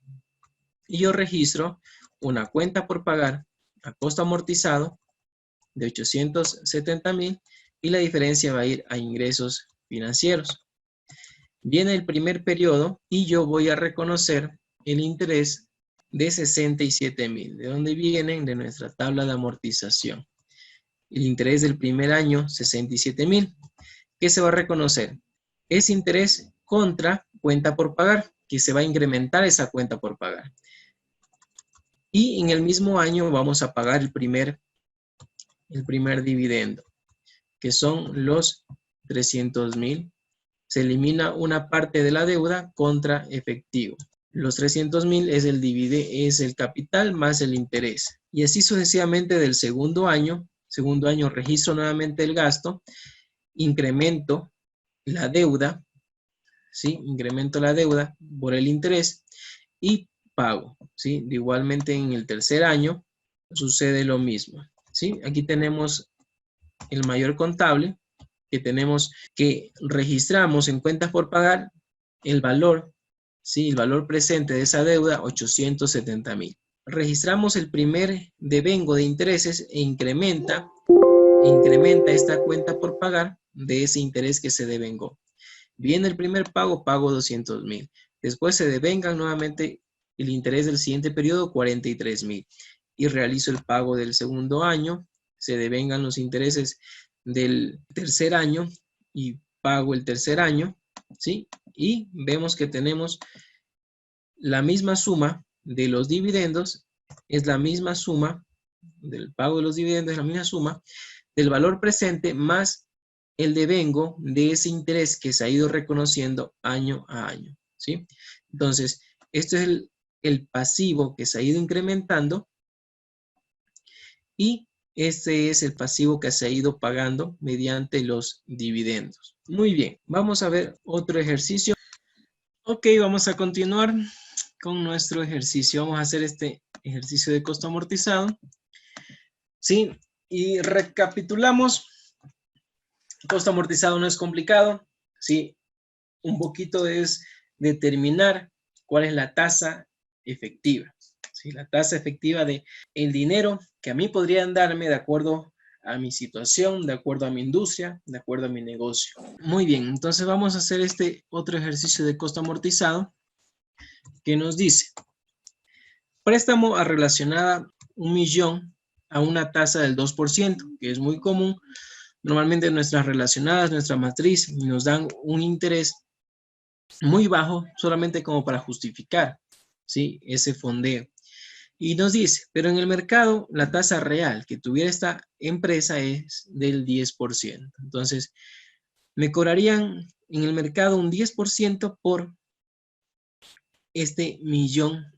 y yo registro una cuenta por pagar a costo amortizado de 870.000 y la diferencia va a ir a ingresos financieros. Viene el primer periodo y yo voy a reconocer el interés de 67.000. ¿De dónde vienen? De nuestra tabla de amortización. El interés del primer año, 67.000. ¿Qué se va a reconocer? Es interés contra cuenta por pagar, que se va a incrementar esa cuenta por pagar. Y en el mismo año vamos a pagar el primer dividendo, que son los 300.000. Se elimina una parte de la deuda contra efectivo. Los 300.000 es el capital más el interés. Y así sucesivamente del segundo año registro nuevamente el gasto, incremento la deuda, ¿sí? Incremento la deuda por el interés y pago, ¿sí? Igualmente en el tercer año sucede lo mismo, ¿sí? Aquí tenemos el mayor contable, que tenemos que registramos en cuentas por pagar el valor, ¿sí? El valor presente de esa deuda, 870.000. Registramos el primer devengo de intereses e incrementa esta cuenta por pagar de ese interés que se devengó. Viene el primer pago, pago 200.000. Después se devengan nuevamente el interés del siguiente periodo, 43.000. Y realizo el pago del segundo año, se devengan los intereses del tercer año y pago el tercer año, ¿sí? Y vemos que tenemos la misma suma de los dividendos, es la misma suma del pago de los dividendos, es la misma suma del valor presente más el devengo de ese interés que se ha ido reconociendo año a año, ¿sí? Entonces, esto es el pasivo que se ha ido incrementando y este es el pasivo que se ha ido pagando mediante los dividendos. Muy bien, vamos a ver otro ejercicio. Ok, vamos a continuar con nuestro ejercicio. Vamos a hacer este ejercicio de costo amortizado. Sí, y recapitulamos. Costo amortizado no es complicado. Sí, un poquito es determinar cuál es la tasa efectiva. ¿Sí? La tasa efectiva de el dinero que a mí podrían darme de acuerdo a mi situación, de acuerdo a mi industria, de acuerdo a mi negocio. Muy bien, entonces vamos a hacer este otro ejercicio de costo amortizado que nos dice, préstamo a relacionada 1.000.000 a una tasa del 2%, que es muy común. Normalmente nuestras relacionadas, nuestra matriz, nos dan un interés muy bajo solamente como para justificar, ¿sí? Ese fondeo. Y nos dice, pero en el mercado la tasa real que tuviera esta empresa es del 10%. Entonces, me cobrarían en el mercado un 10% por este 1.000.000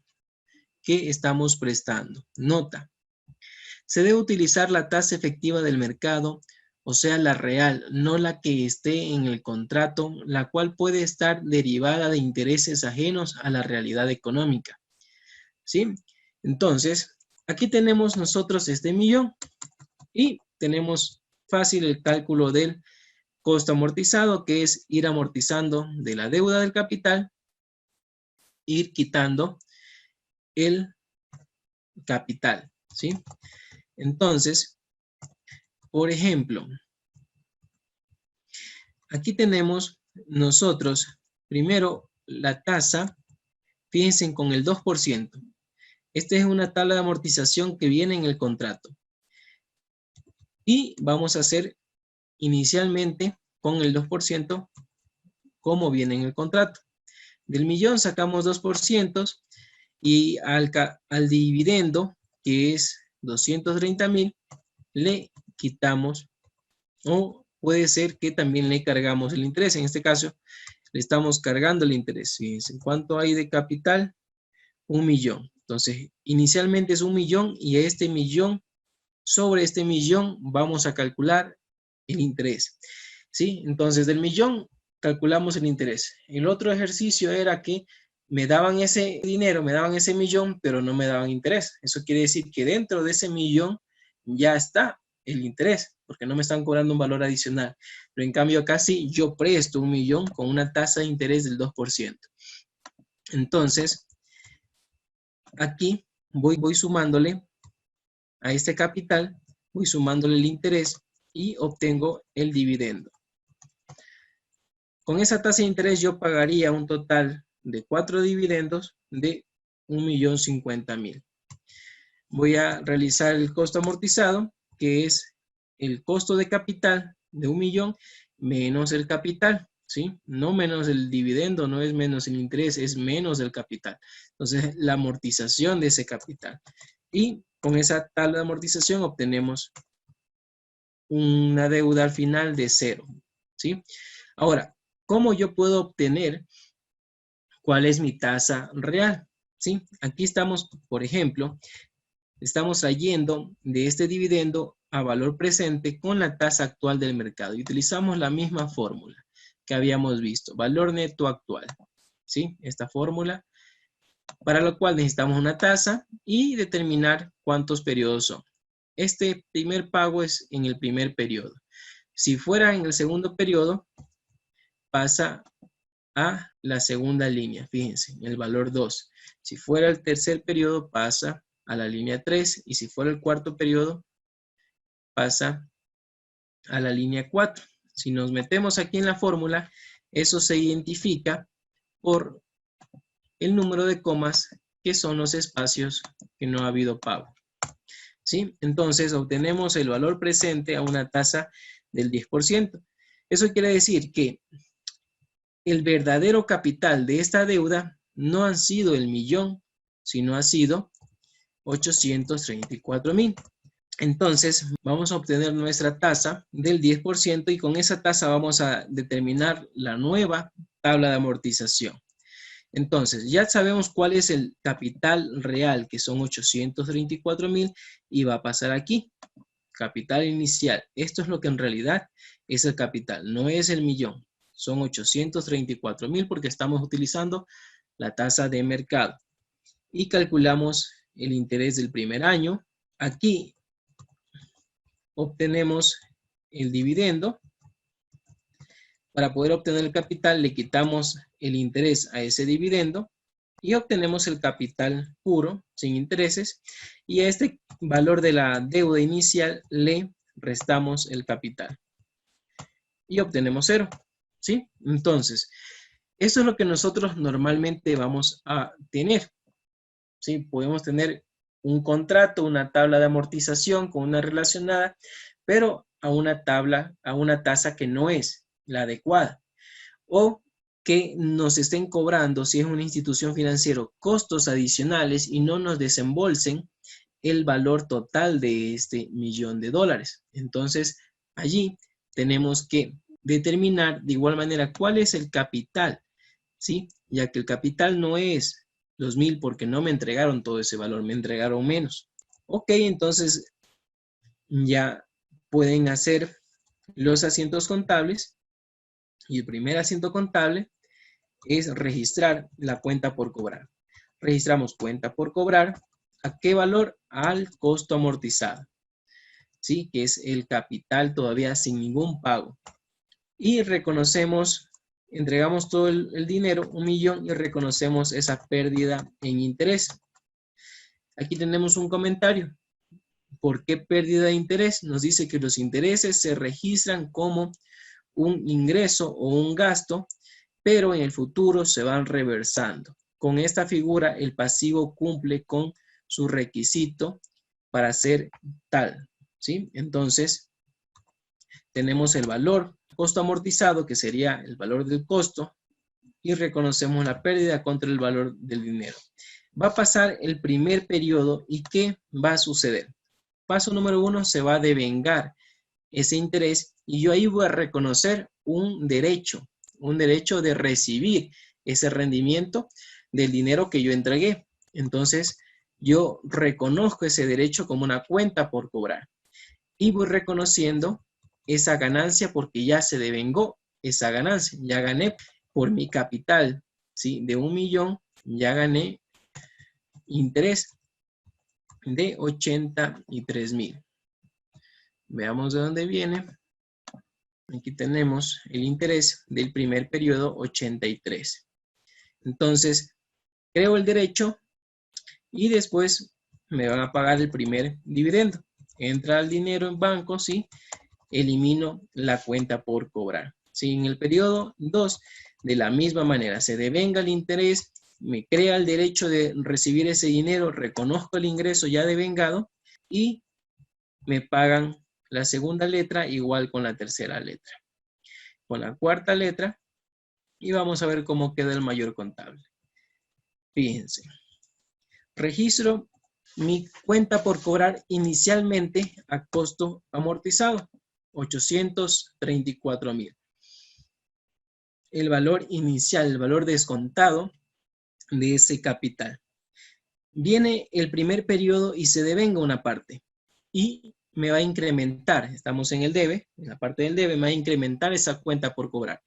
que estamos prestando. Nota, se debe utilizar la tasa efectiva del mercado, o sea, la real, no la que esté en el contrato, la cual puede estar derivada de intereses ajenos a la realidad económica. ¿Sí? Entonces, aquí tenemos nosotros este 1.000.000 y tenemos fácil el cálculo del costo amortizado, que es ir amortizando de la deuda del capital, ir quitando el capital, ¿sí? Entonces, por ejemplo, aquí tenemos nosotros, primero, la tasa, fíjense con el 2%. Esta es una tabla de amortización que viene en el contrato. Y vamos a hacer inicialmente con el 2% como viene en el contrato. Del 1.000.000 sacamos 2% y al dividendo, que es 230.000, le quitamos, o puede ser que también le cargamos el interés. En este caso, le estamos cargando el interés. Fíjense, ¿cuánto hay de capital? 1.000.000. Entonces, inicialmente es 1.000.000 y este 1.000.000, sobre este 1.000.000 vamos a calcular el interés. ¿Sí? Entonces, del 1.000.000 calculamos el interés. El otro ejercicio era que me daban ese dinero, me daban ese 1.000.000, pero no me daban interés. Eso quiere decir que dentro de ese 1.000.000 ya está el interés, porque no me están cobrando un valor adicional. Pero en cambio acá sí, yo presto 1 millón con una tasa de interés del 2%. Entonces, aquí voy sumándole a este capital, voy sumándole el interés y obtengo el dividendo. Con esa tasa de interés yo pagaría un total de 4 dividendos de 1.050.000. Voy a realizar el costo amortizado, que es el costo de capital de 1 millón menos el capital, ¿sí? No menos el dividendo, no es menos el interés, es menos el capital. Entonces, la amortización de ese capital. Y con esa tabla de amortización obtenemos una deuda al final de 0, ¿sí? Ahora, ¿cómo yo puedo obtener cuál es mi tasa real? ¿Sí? Aquí estamos, por ejemplo, estamos trayendo de este dividendo a valor presente con la tasa actual del mercado. Y utilizamos la misma fórmula que habíamos visto, valor neto actual. ¿Sí? Esta fórmula, para lo cual necesitamos una tasa y determinar cuántos periodos son. Este primer pago es en el primer periodo. Si fuera en el segundo periodo, pasa a la segunda línea, fíjense, el valor 2. Si fuera el tercer periodo, pasa a la línea 3, y si fuera el cuarto periodo, pasa a la línea 4. Si nos metemos aquí en la fórmula, eso se identifica por el número de comas, que son los espacios que no ha habido pago. ¿Sí? Entonces, obtenemos el valor presente a una tasa del 10%. Eso quiere decir que el verdadero capital de esta deuda no han sido el millón, sino ha sido 834.000. Entonces, vamos a obtener nuestra tasa del 10% y con esa tasa vamos a determinar la nueva tabla de amortización. Entonces, ya sabemos cuál es el capital real, que son 834.000, y va a pasar aquí. Capital inicial. Esto es lo que en realidad es el capital, no es el millón. Son 834.000 porque estamos utilizando la tasa de mercado. Y calculamos el interés del primer año. Aquí obtenemos el dividendo. Para poder obtener el capital le quitamos el interés a ese dividendo y obtenemos el capital puro, sin intereses, y a este valor de la deuda inicial le restamos el capital y obtenemos 0, ¿sí? Entonces, eso es lo que nosotros normalmente vamos a tener, ¿sí? Podemos tener un contrato, una tabla de amortización con una relacionada, pero a una tasa que no es la adecuada, o que nos estén cobrando, si es una institución financiera, costos adicionales y no nos desembolsen el valor total de este $1.000.000. Entonces, allí tenemos que determinar de igual manera cuál es el capital, ¿sí? Ya que el capital no es los 1.000 porque no me entregaron todo ese valor, me entregaron menos. Ok, entonces ya pueden hacer los asientos contables. Y el primer asiento contable es registrar la cuenta por cobrar. Registramos cuenta por cobrar. ¿A qué valor? Al costo amortizado. ¿Sí? Que es el capital todavía sin ningún pago. Y reconocemos, entregamos todo el dinero, 1 millón, y reconocemos esa pérdida en interés. Aquí tenemos un comentario. ¿Por qué pérdida de interés? Nos dice que los intereses se registran como un ingreso o un gasto, pero en el futuro se van reversando. Con esta figura, el pasivo cumple con su requisito para ser tal, ¿sí? Entonces, tenemos el valor costo amortizado, que sería el valor del costo, y reconocemos la pérdida contra el valor del dinero. Va a pasar el primer periodo, ¿y qué va a suceder? Paso número 1, se va a devengar ese interés y yo ahí voy a reconocer un derecho de recibir ese rendimiento del dinero que yo entregué. Entonces, yo reconozco ese derecho como una cuenta por cobrar y voy reconociendo esa ganancia porque ya se devengó esa ganancia. Ya gané por mi capital, ¿sí? De 1 millón, ya gané interés de 83.000. Veamos de dónde viene. Aquí tenemos el interés del primer periodo, 83. Entonces, creo el derecho y después me van a pagar el primer dividendo. Entra el dinero en banco, ¿sí? Elimino la cuenta por cobrar. Si en el periodo 2, de la misma manera, se devenga el interés, me crea el derecho de recibir ese dinero, reconozco el ingreso ya devengado y me pagan la segunda letra igual con la tercera letra. Con la cuarta letra y vamos a ver cómo queda el mayor contable. Fíjense. Registro mi cuenta por cobrar inicialmente a costo amortizado, 834,000. El valor inicial, el valor descontado de ese capital. Viene el primer periodo y se devenga una parte y me va a incrementar, estamos en el debe, en la parte del debe, me va a incrementar esa cuenta por cobrar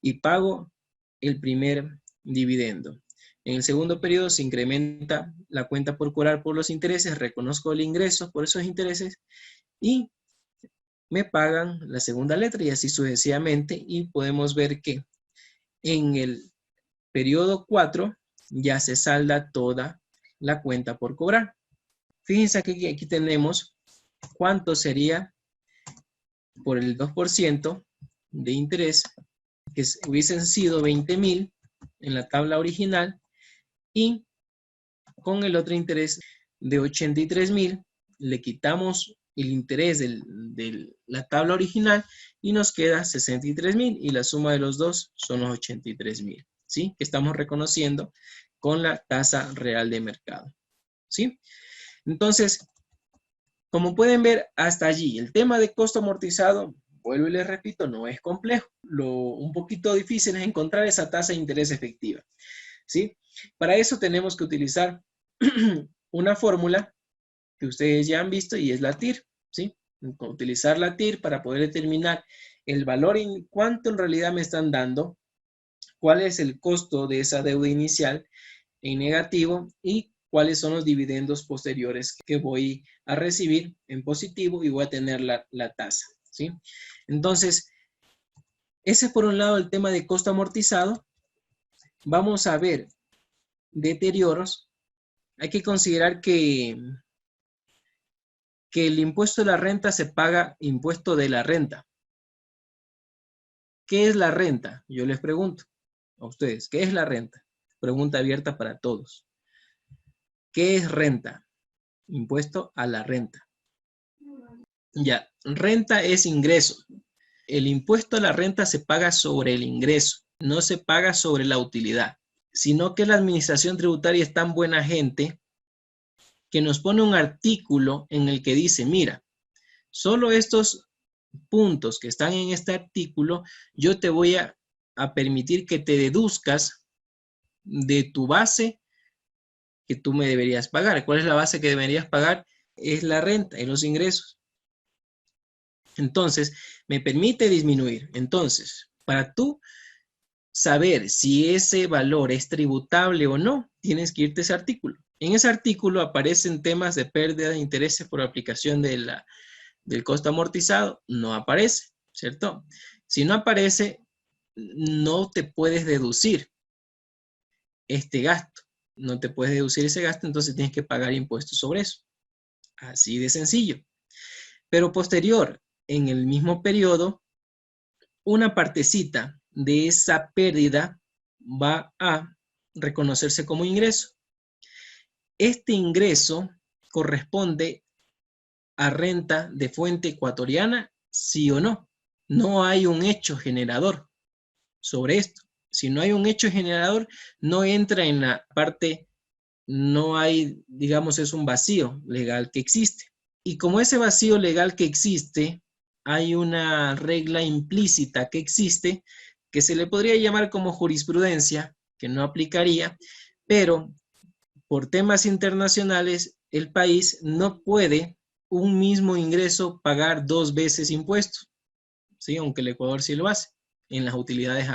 y pago el primer dividendo. En el segundo periodo se incrementa la cuenta por cobrar por los intereses, reconozco el ingreso por esos intereses y me pagan la segunda letra y así sucesivamente y podemos ver que en el periodo 4 ya se salda toda la cuenta por cobrar. Fíjense que aquí tenemos cuánto sería por el 2% de interés, que hubiesen sido 20,000 en la tabla original y con el otro interés de 83,000 le quitamos el interés de la tabla original y nos queda 63,000 y la suma de los dos son los 83,000, ¿sí? Que estamos reconociendo con la tasa real de mercado, ¿sí? Entonces, como pueden ver hasta allí, el tema de costo amortizado, vuelvo y les repito, no es complejo. Un poquito difícil es encontrar esa tasa de interés efectiva, ¿sí? Para eso tenemos que utilizar una fórmula que ustedes ya han visto y es la TIR, ¿sí? Utilizar la TIR para poder determinar el valor en cuánto en realidad me están dando, cuál es el costo de esa deuda inicial en negativo y cuáles son los dividendos posteriores que voy a recibir en positivo y voy a tener la tasa, ¿sí? Entonces, ese por un lado el tema de costo amortizado. Vamos a ver deterioros. Hay que considerar que el impuesto de la renta se paga impuesto de la renta. ¿Qué es la renta? Yo les pregunto a ustedes, ¿qué es la renta? Pregunta abierta para todos. ¿Qué es renta? Impuesto a la renta. Ya, renta es ingreso. El impuesto a la renta se paga sobre el ingreso, no se paga sobre la utilidad, sino que la administración tributaria es tan buena gente que nos pone un artículo en el que dice, mira, solo estos puntos que están en este artículo, yo te voy a permitir que te deduzcas de tu base que tú me deberías pagar. ¿Cuál es la base que deberías pagar? Es la renta, es los ingresos. Entonces, me permite disminuir. Entonces, para tú saber si ese valor es tributable o no, tienes que irte a ese artículo. En ese artículo aparecen temas de pérdida de intereses por aplicación del costo amortizado. No aparece, ¿cierto? Si no aparece, no te puedes deducir este gasto. No te puedes deducir ese gasto, entonces tienes que pagar impuestos sobre eso. Así de sencillo. Pero posterior, en el mismo periodo, una partecita de esa pérdida va a reconocerse como ingreso. Este ingreso corresponde a renta de fuente ecuatoriana, sí o no. No hay un hecho generador sobre esto. Si no hay un hecho generador, no entra en la parte, no hay, digamos, es un vacío legal que existe. Y como ese vacío legal que existe, hay una regla implícita que existe que se le podría llamar como jurisprudencia, que no aplicaría, pero por temas internacionales, el país no puede un mismo ingreso pagar 2 veces impuestos, ¿sí? Aunque el Ecuador sí lo hace en las utilidades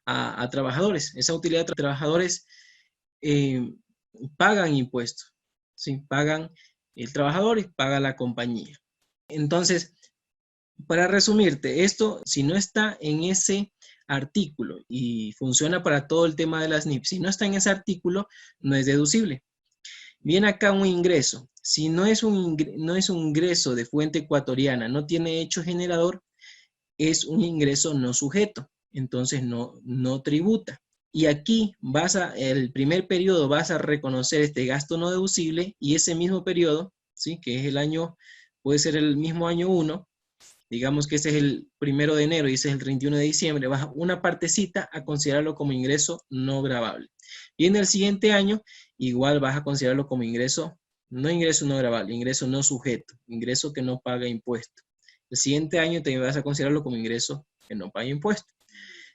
a trabajadores. Esa utilidad de trabajadores pagan impuestos, ¿sí? Pagan el trabajador y paga la compañía. Entonces, Para resumirte, esto, si no está en ese artículo y funciona para todo el tema de las NIF, si no está en ese artículo, no es deducible. Viene acá un ingreso. Si no es un ingreso de fuente ecuatoriana, no tiene hecho generador, es un ingreso no sujeto. Entonces no tributa. Y aquí el primer periodo vas a reconocer este gasto no deducible y ese mismo periodo, ¿sí? Que es el año, puede ser el mismo año 1, digamos que ese es el 1 de enero y ese es el 31 de diciembre, vas a una partecita a considerarlo como ingreso no gravable. Y en el siguiente año, igual vas a considerarlo como ingreso no gravable, ingreso no sujeto, ingreso que no paga impuesto. El siguiente año te vas a considerarlo como ingreso que no paga impuesto.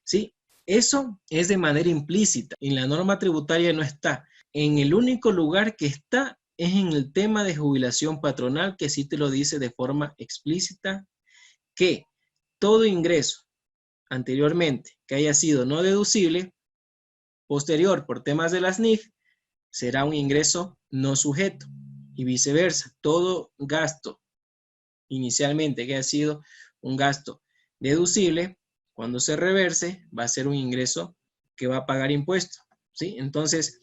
¿Sí? Eso es de manera implícita. En la norma tributaria no está. En el único lugar que está es en el tema de jubilación patronal, que sí te lo dice de forma explícita, que todo ingreso anteriormente que haya sido no deducible, posterior por temas de las NIF, será un ingreso no sujeto y viceversa. Todo gasto inicialmente que haya sido un gasto deducible, cuando se reverse va a ser un ingreso que va a pagar impuesto, ¿sí? Entonces,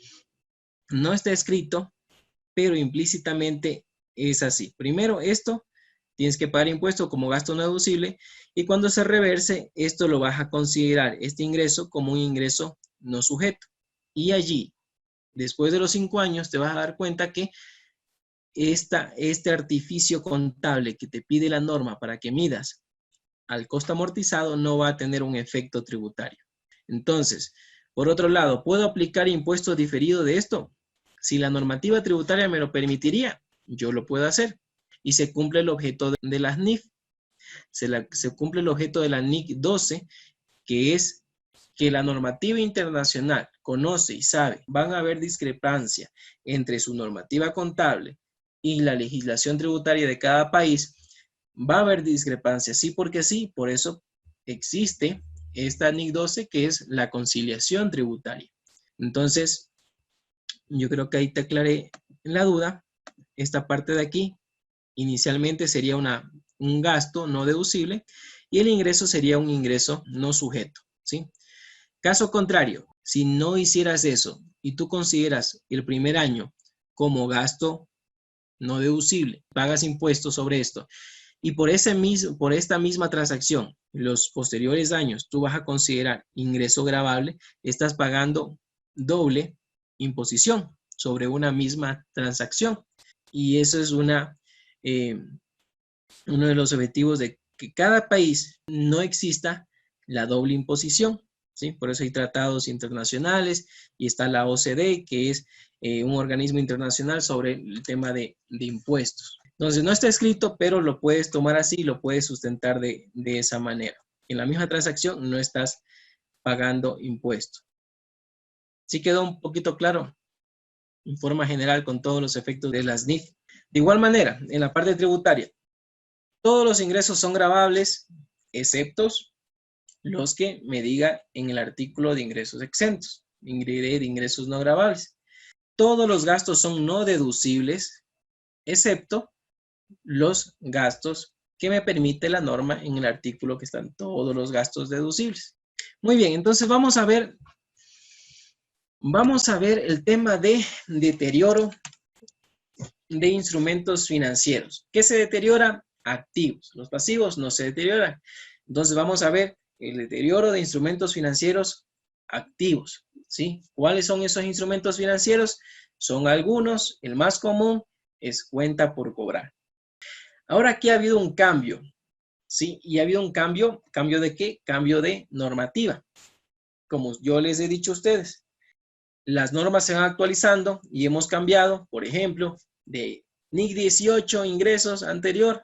no está escrito, pero implícitamente es así. Primero, esto tienes que pagar impuesto como gasto no deducible y cuando se reverse, esto lo vas a considerar, este ingreso, como un ingreso no sujeto. Y allí, después de los 5 años, te vas a dar cuenta que este artificio contable que te pide la norma para que midas al costo amortizado no va a tener un efecto tributario. Entonces, por otro lado, ¿puedo aplicar impuesto diferido de esto? Si la normativa tributaria me lo permitiría, yo lo puedo hacer. Y se cumple el objeto de las NIF. Se cumple el objeto de la NIC 12, que es que la normativa internacional conoce y sabe, van a haber discrepancia entre su normativa contable y la legislación tributaria de cada país, va a haber discrepancia, sí porque sí, por eso existe esta NIC 12 que es la conciliación tributaria. Entonces, yo creo que ahí te aclaré la duda. Esta parte de aquí inicialmente sería un gasto no deducible y el ingreso sería un ingreso no sujeto, ¿sí? Caso contrario, si no hicieras eso y tú consideras el primer año como gasto no deducible, pagas impuestos sobre esto y por esta misma transacción, los posteriores años tú vas a considerar ingreso gravable, estás pagando doble imposición sobre una misma transacción. Y eso es uno de los objetivos de que cada país no exista la doble imposición, ¿sí? Por eso hay tratados internacionales y está la OCDE, que es un organismo internacional sobre el tema de impuestos. Entonces, no está escrito, pero lo puedes tomar así, lo puedes sustentar de esa manera. En la misma transacción no estás pagando impuestos. ¿Sí quedó un poquito claro? En forma general, con todos los efectos de las NIF. De igual manera, en la parte tributaria, todos los ingresos son gravables, excepto los que me diga en el artículo de ingresos exentos, de ingresos no gravables. Todos los gastos son no deducibles, excepto los gastos que me permite la norma en el artículo que están todos los gastos deducibles. Muy bien, entonces vamos a ver el tema de deterioro de instrumentos financieros. ¿Qué se deteriora? Activos. Los pasivos no se deterioran. Entonces vamos a ver el deterioro de instrumentos financieros activos, ¿sí? ¿Cuáles son esos instrumentos financieros? Son algunos. El más común es cuenta por cobrar. Ahora aquí ha habido un cambio, ¿sí? Y ha habido un cambio. ¿Cambio de qué? Cambio de normativa. Como yo les he dicho a ustedes, las normas se van actualizando y hemos cambiado, por ejemplo, de NIC 18 ingresos anterior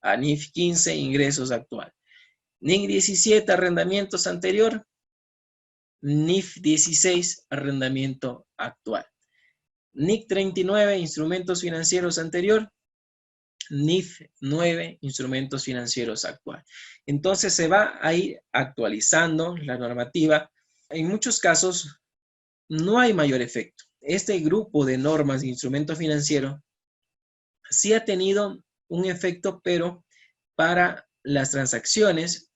a NIF 15 ingresos actual. NIC 17 arrendamientos anterior, NIF 16 arrendamiento actual. NIC 39 instrumentos financieros anterior, NIF 9 instrumentos financieros actual. Entonces se va a ir actualizando la normativa. En muchos casos no hay mayor efecto. Este grupo de normas de instrumento financiero sí ha tenido un efecto, pero para las transacciones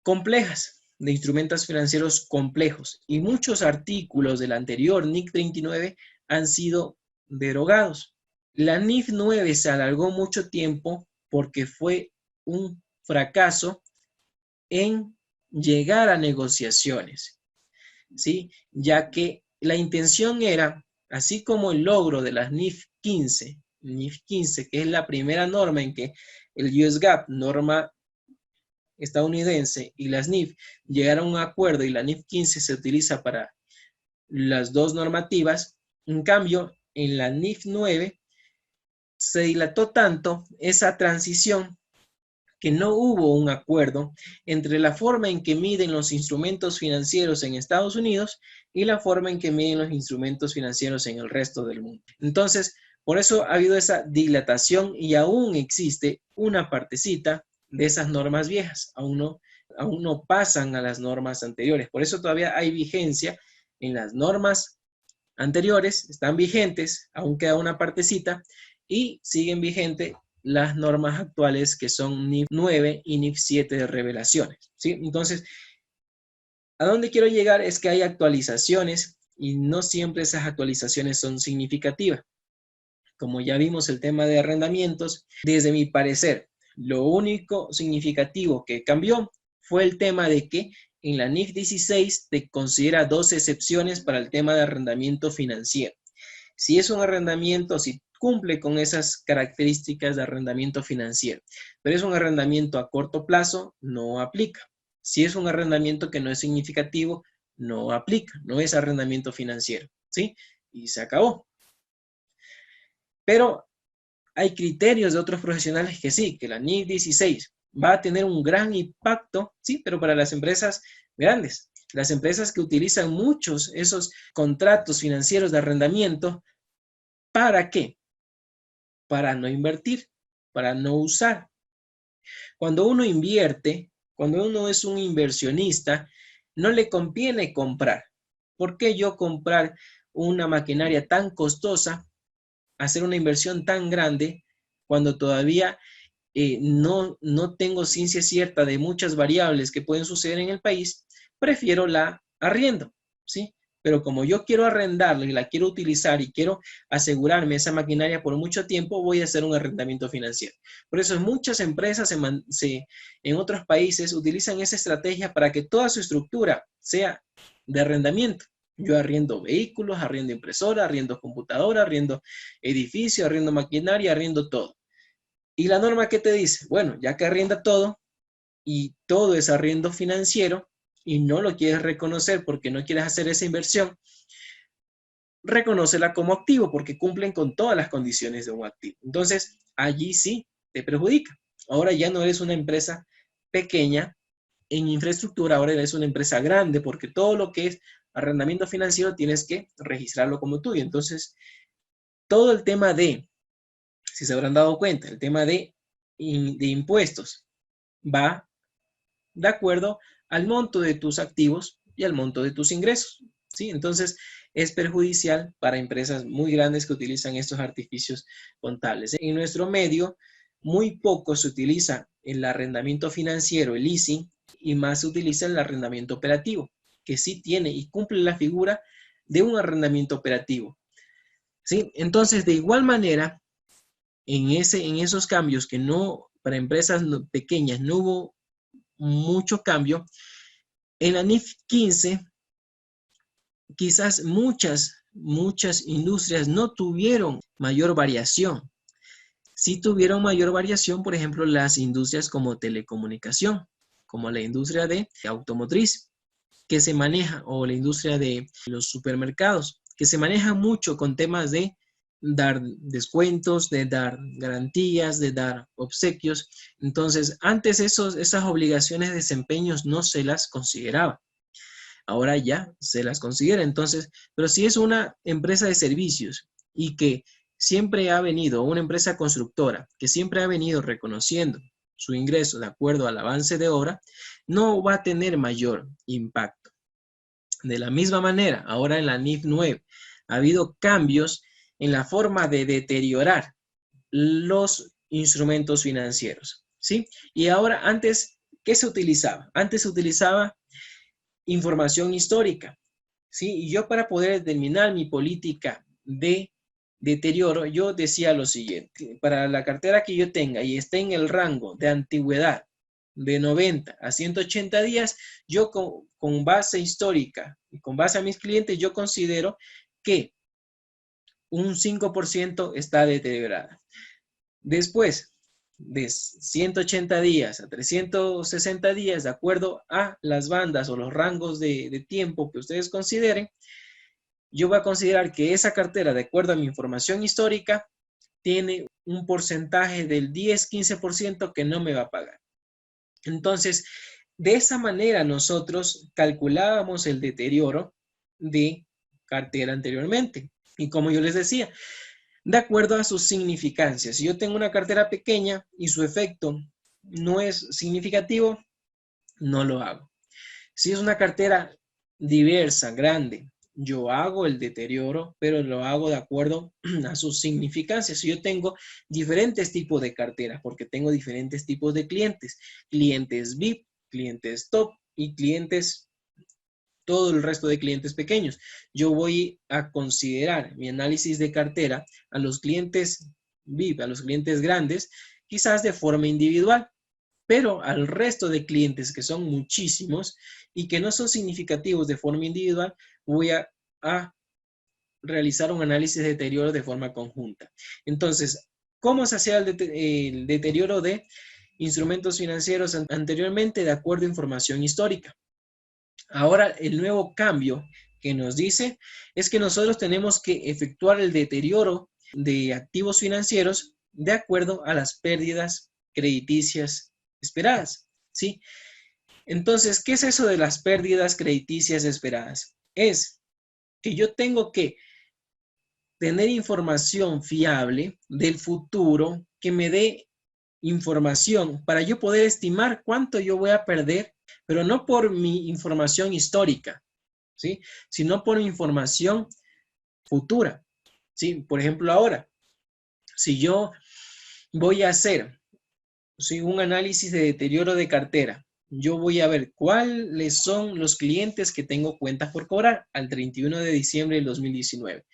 complejas, de instrumentos financieros complejos. Y muchos artículos del anterior NIF 39 han sido derogados. La NIF 9 se alargó mucho tiempo porque fue un fracaso en llegar a negociaciones, ¿sí? Ya que la intención era, así como el logro de las NIF 15, que es la primera norma en que el US GAAP, norma estadounidense, y las NIF llegaron a un acuerdo y la NIF 15 se utiliza para las dos normativas. En cambio, en la NIF 9 se dilató tanto esa transición que no hubo un acuerdo entre la forma en que miden los instrumentos financieros en Estados Unidos y la forma en que miden los instrumentos financieros en el resto del mundo. Entonces, por eso ha habido esa dilatación y aún existe una partecita de esas normas viejas. Aún no pasan a las normas anteriores. Por eso todavía hay vigencia en las normas anteriores, están vigentes, aún queda una partecita, y siguen vigentes las normas actuales que son NIF 9 y NIF 7 de revelaciones, ¿sí? Entonces, ¿a dónde quiero llegar? Es que hay actualizaciones y no siempre esas actualizaciones son significativas. Como ya vimos el tema de arrendamientos, desde mi parecer, lo único significativo que cambió fue el tema de que en la NIF 16 te considera 2 excepciones para el tema de arrendamiento financiero. Si es un arrendamiento, si cumple con esas características de arrendamiento financiero, pero es un arrendamiento a corto plazo, no aplica. Si es un arrendamiento que no es significativo, no aplica, no es arrendamiento financiero, ¿sí? Y se acabó. Pero hay criterios de otros profesionales que sí, que la NIF 16 va a tener un gran impacto, sí, pero para las empresas grandes, las empresas que utilizan muchos esos contratos financieros de arrendamiento. ¿Para qué? Para no invertir, para no usar. Cuando uno invierte, cuando uno es un inversionista, no le conviene comprar. ¿Por qué yo comprar una maquinaria tan costosa, hacer una inversión tan grande, cuando todavía no tengo ciencia cierta de muchas variables que pueden suceder en el país? Prefiero la arriendo, ¿sí? Pero como yo quiero arrendarla y la quiero utilizar y quiero asegurarme esa maquinaria por mucho tiempo, voy a hacer un arrendamiento financiero. Por eso muchas empresas en otros países utilizan esa estrategia para que toda su estructura sea de arrendamiento. Yo arriendo vehículos, arriendo impresora, arriendo computadora, arriendo edificio, arriendo maquinaria, arriendo todo. ¿Y la norma qué te dice? Bueno, ya que arrienda todo y todo es arriendo financiero y no lo quieres reconocer porque no quieres hacer esa inversión, reconócela como activo porque cumplen con todas las condiciones de un activo. Entonces, allí sí te perjudica. Ahora ya no eres una empresa pequeña en infraestructura, ahora eres una empresa grande porque todo lo que es arrendamiento financiero tienes que registrarlo como tuyo. Entonces, todo el tema de, si se habrán dado cuenta, el tema de impuestos va de acuerdo al monto de tus activos y al monto de tus ingresos, ¿sí? Entonces, es perjudicial para empresas muy grandes que utilizan estos artificios contables. En nuestro medio, muy poco se utiliza el arrendamiento financiero, el leasing, y más se utiliza el arrendamiento operativo, que sí tiene y cumple la figura de un arrendamiento operativo, ¿sí? Entonces, de igual manera, en esos cambios que no, para empresas pequeñas no hubo mucho cambio, en la NIF 15 quizás muchas industrias no tuvieron mayor variación. Sí tuvieron mayor variación, por ejemplo, las industrias como telecomunicación, como la industria de automotriz, que se maneja, o la industria de los supermercados, que se maneja mucho con temas de dar descuentos, de dar garantías, de dar obsequios. Entonces, antes esas obligaciones de desempeños no se las consideraba. Ahora ya se las considera. Entonces, pero si es una empresa de servicios y que siempre ha venido, una empresa constructora, que siempre ha venido reconociendo su ingreso de acuerdo al avance de obra, no va a tener mayor impacto. De la misma manera, ahora en la NIF 9 ha habido cambios en la forma de deteriorar los instrumentos financieros. ¿sí? Y ahora, antes, ¿qué se utilizaba? Antes se utilizaba información histórica, ¿sí? Y yo, para poder determinar mi política de deterioro, yo decía lo siguiente: para la cartera que yo tenga y esté en el rango de antigüedad de 90 a 180 días, yo con base histórica y con base a mis clientes, yo considero que un 5% está deteriorada. Después de 180 días a 360 días, de acuerdo a las bandas o los rangos de tiempo que ustedes consideren, yo voy a considerar que esa cartera, de acuerdo a mi información histórica, tiene un porcentaje del 10-15% que no me va a pagar. Entonces, de esa manera nosotros calculábamos el deterioro de cartera anteriormente. Y como yo les decía, de acuerdo a sus significancias. Si yo tengo una cartera pequeña y su efecto no es significativo, no lo hago. Si es una cartera diversa, grande, yo hago el deterioro, pero lo hago de acuerdo a sus significancias. Si yo tengo diferentes tipos de carteras, porque tengo diferentes tipos de clientes: clientes VIP, clientes top y clientes, todo el resto de clientes pequeños. Yo voy a considerar mi análisis de cartera a los clientes VIP, a los clientes grandes, quizás de forma individual, pero al resto de clientes, que son muchísimos y que no son significativos de forma individual, voy a realizar un análisis de deterioro de forma conjunta. Entonces, ¿cómo se hacía el deterioro de instrumentos financieros anteriormente? De acuerdo a información histórica. Ahora, el nuevo cambio que nos dice es que nosotros tenemos que efectuar el deterioro de activos financieros de acuerdo a las pérdidas crediticias esperadas, ¿sí? Entonces, ¿qué es eso de las pérdidas crediticias esperadas? Es que yo tengo que tener información fiable del futuro que me dé información para yo poder estimar cuánto yo voy a perder, pero no por mi información histórica, ¿sí? Sino por mi información futura, ¿sí? Por ejemplo, ahora, si yo voy a hacer, ¿sí?, un análisis de deterioro de cartera, yo voy a ver cuáles son los clientes que tengo cuentas por cobrar al 31 de diciembre del 2019.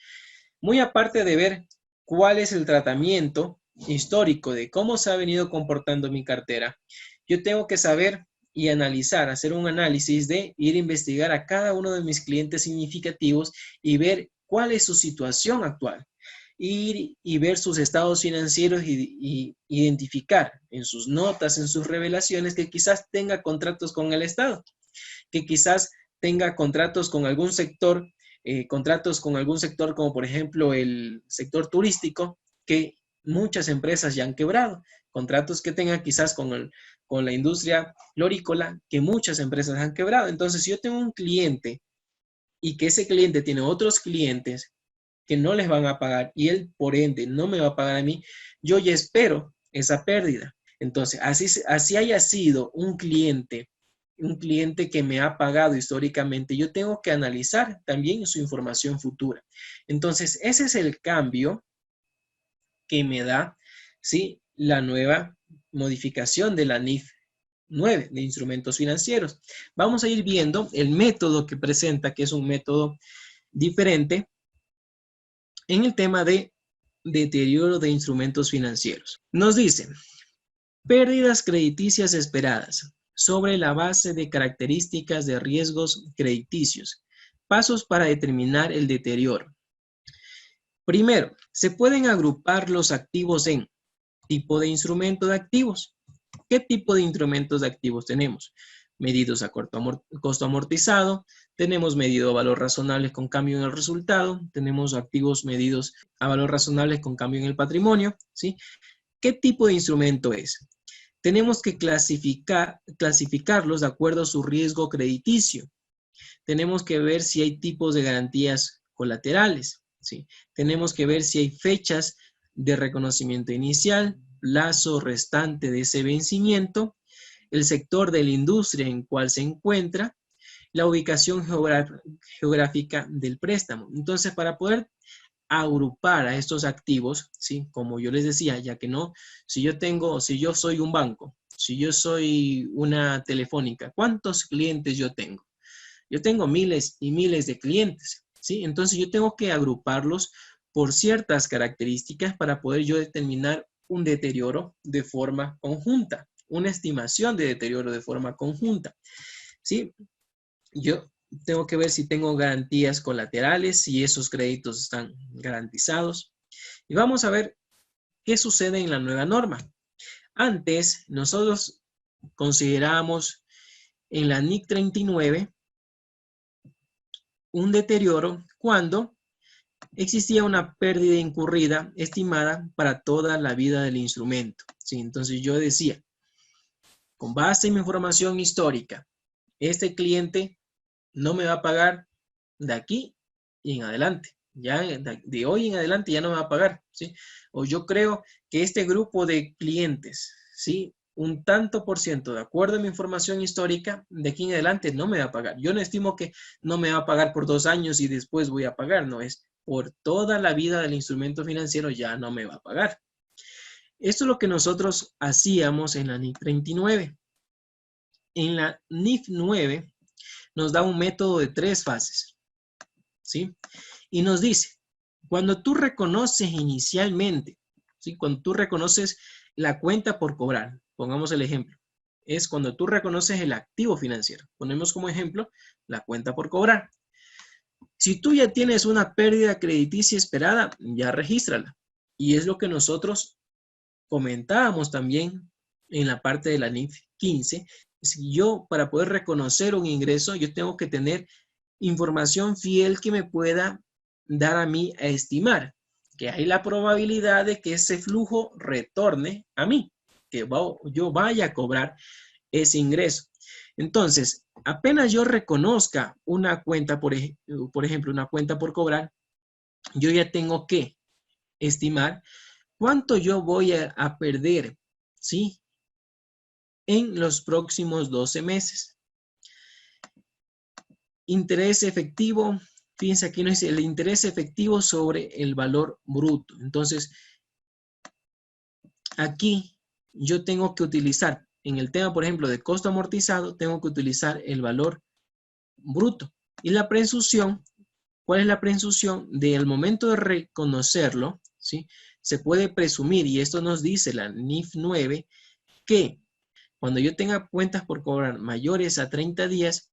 Muy aparte de ver cuál es el tratamiento histórico de cómo se ha venido comportando mi cartera, yo tengo que saber y analizar, hacer un análisis de ir a investigar a cada uno de mis clientes significativos y ver cuál es su situación actual. Ir y ver sus estados financieros y identificar en sus notas, en sus revelaciones, que quizás tenga contratos con el Estado, que quizás tenga contratos con algún sector como por ejemplo el sector turístico, que muchas empresas ya han quebrado, contratos que tengan quizás con la industria florícola, que muchas empresas han quebrado. Entonces, si yo tengo un cliente y que ese cliente tiene otros clientes que no les van a pagar y él, por ende, no me va a pagar a mí, yo ya espero esa pérdida. Entonces, así haya sido un cliente que me ha pagado históricamente, yo tengo que analizar también su información futura. Entonces, ese es el cambio que me da, ¿sí?, la nueva modificación de la NIF 9 de instrumentos financieros. Vamos a ir viendo el método que presenta, que es un método diferente en el tema de deterioro de instrumentos financieros. Nos dice: pérdidas crediticias esperadas sobre la base de características de riesgos crediticios. Pasos para determinar el deterioro. Primero, se pueden agrupar los activos en tipo de instrumento de activos. ¿Qué tipo de instrumentos de activos tenemos? Medidos a costo amortizado, tenemos medido a valor razonable con cambio en el resultado, tenemos activos medidos a valor razonable con cambio en el patrimonio, ¿sí? ¿Qué tipo de instrumento es? Tenemos que clasificarlos de acuerdo a su riesgo crediticio. Tenemos que ver si hay tipos de garantías colaterales, ¿sí? Tenemos que ver si hay fechas de reconocimiento inicial, plazo restante de ese vencimiento, el sector de la industria en cual se encuentra, la ubicación geográfica del préstamo. Entonces, para poder agrupar a estos activos, ¿sí? Como yo les decía, ya que no, si yo soy un banco, si yo soy una telefónica, ¿cuántos clientes yo tengo? Yo tengo miles y miles de clientes, ¿sí? Entonces yo tengo que agruparlos por ciertas características para poder yo determinar un deterioro de forma conjunta, una estimación de deterioro de forma conjunta, ¿sí? Yo tengo que ver si tengo garantías colaterales, si esos créditos están garantizados. Y vamos a ver qué sucede en la nueva norma. Antes, nosotros considerábamos en la NIC 39 un deterioro cuando existía una pérdida incurrida estimada para toda la vida del instrumento. ¿Sí? Entonces yo decía, con base en mi información histórica, este cliente no me va a pagar de aquí y en adelante. Ya de hoy en adelante ya no me va a pagar, ¿sí? O yo creo que este grupo de clientes, ¿sí? Un tanto por ciento, de acuerdo a mi información histórica, de aquí en adelante no me va a pagar. Yo no estimo que no me va a pagar por 2 años y después voy a pagar, no es por toda la vida del instrumento financiero ya no me va a pagar. Esto es lo que nosotros hacíamos en la NIF 39. En la NIF 9 nos da un método de 3 fases, ¿sí? Y nos dice, cuando tú reconoces inicialmente, ¿sí? Cuando tú reconoces la cuenta por cobrar, pongamos el ejemplo, es cuando tú reconoces el activo financiero. Ponemos como ejemplo la cuenta por cobrar. Si tú ya tienes una pérdida crediticia esperada, ya regístrala. Y es lo que nosotros comentábamos también en la parte de la NIF 15. Si yo, para poder reconocer un ingreso, yo tengo que tener información fiel que me pueda dar a mí a estimar que hay la probabilidad de que ese flujo retorne a mí, que yo vaya a cobrar ese ingreso. Entonces, apenas yo reconozca una cuenta, por ejemplo, una cuenta por cobrar, yo ya tengo que estimar cuánto yo voy a perder, ¿sí? En los próximos 12 meses. Interés efectivo, fíjense aquí nos dice el interés efectivo sobre el valor bruto. Entonces, aquí yo tengo que utilizar, en el tema, por ejemplo, de costo amortizado, tengo que utilizar el valor bruto. Y la presunción, ¿cuál es la presunción? Del momento de reconocerlo, ¿sí? Se puede presumir, y esto nos dice la NIF 9, que cuando yo tenga cuentas por cobrar mayores a 30 días,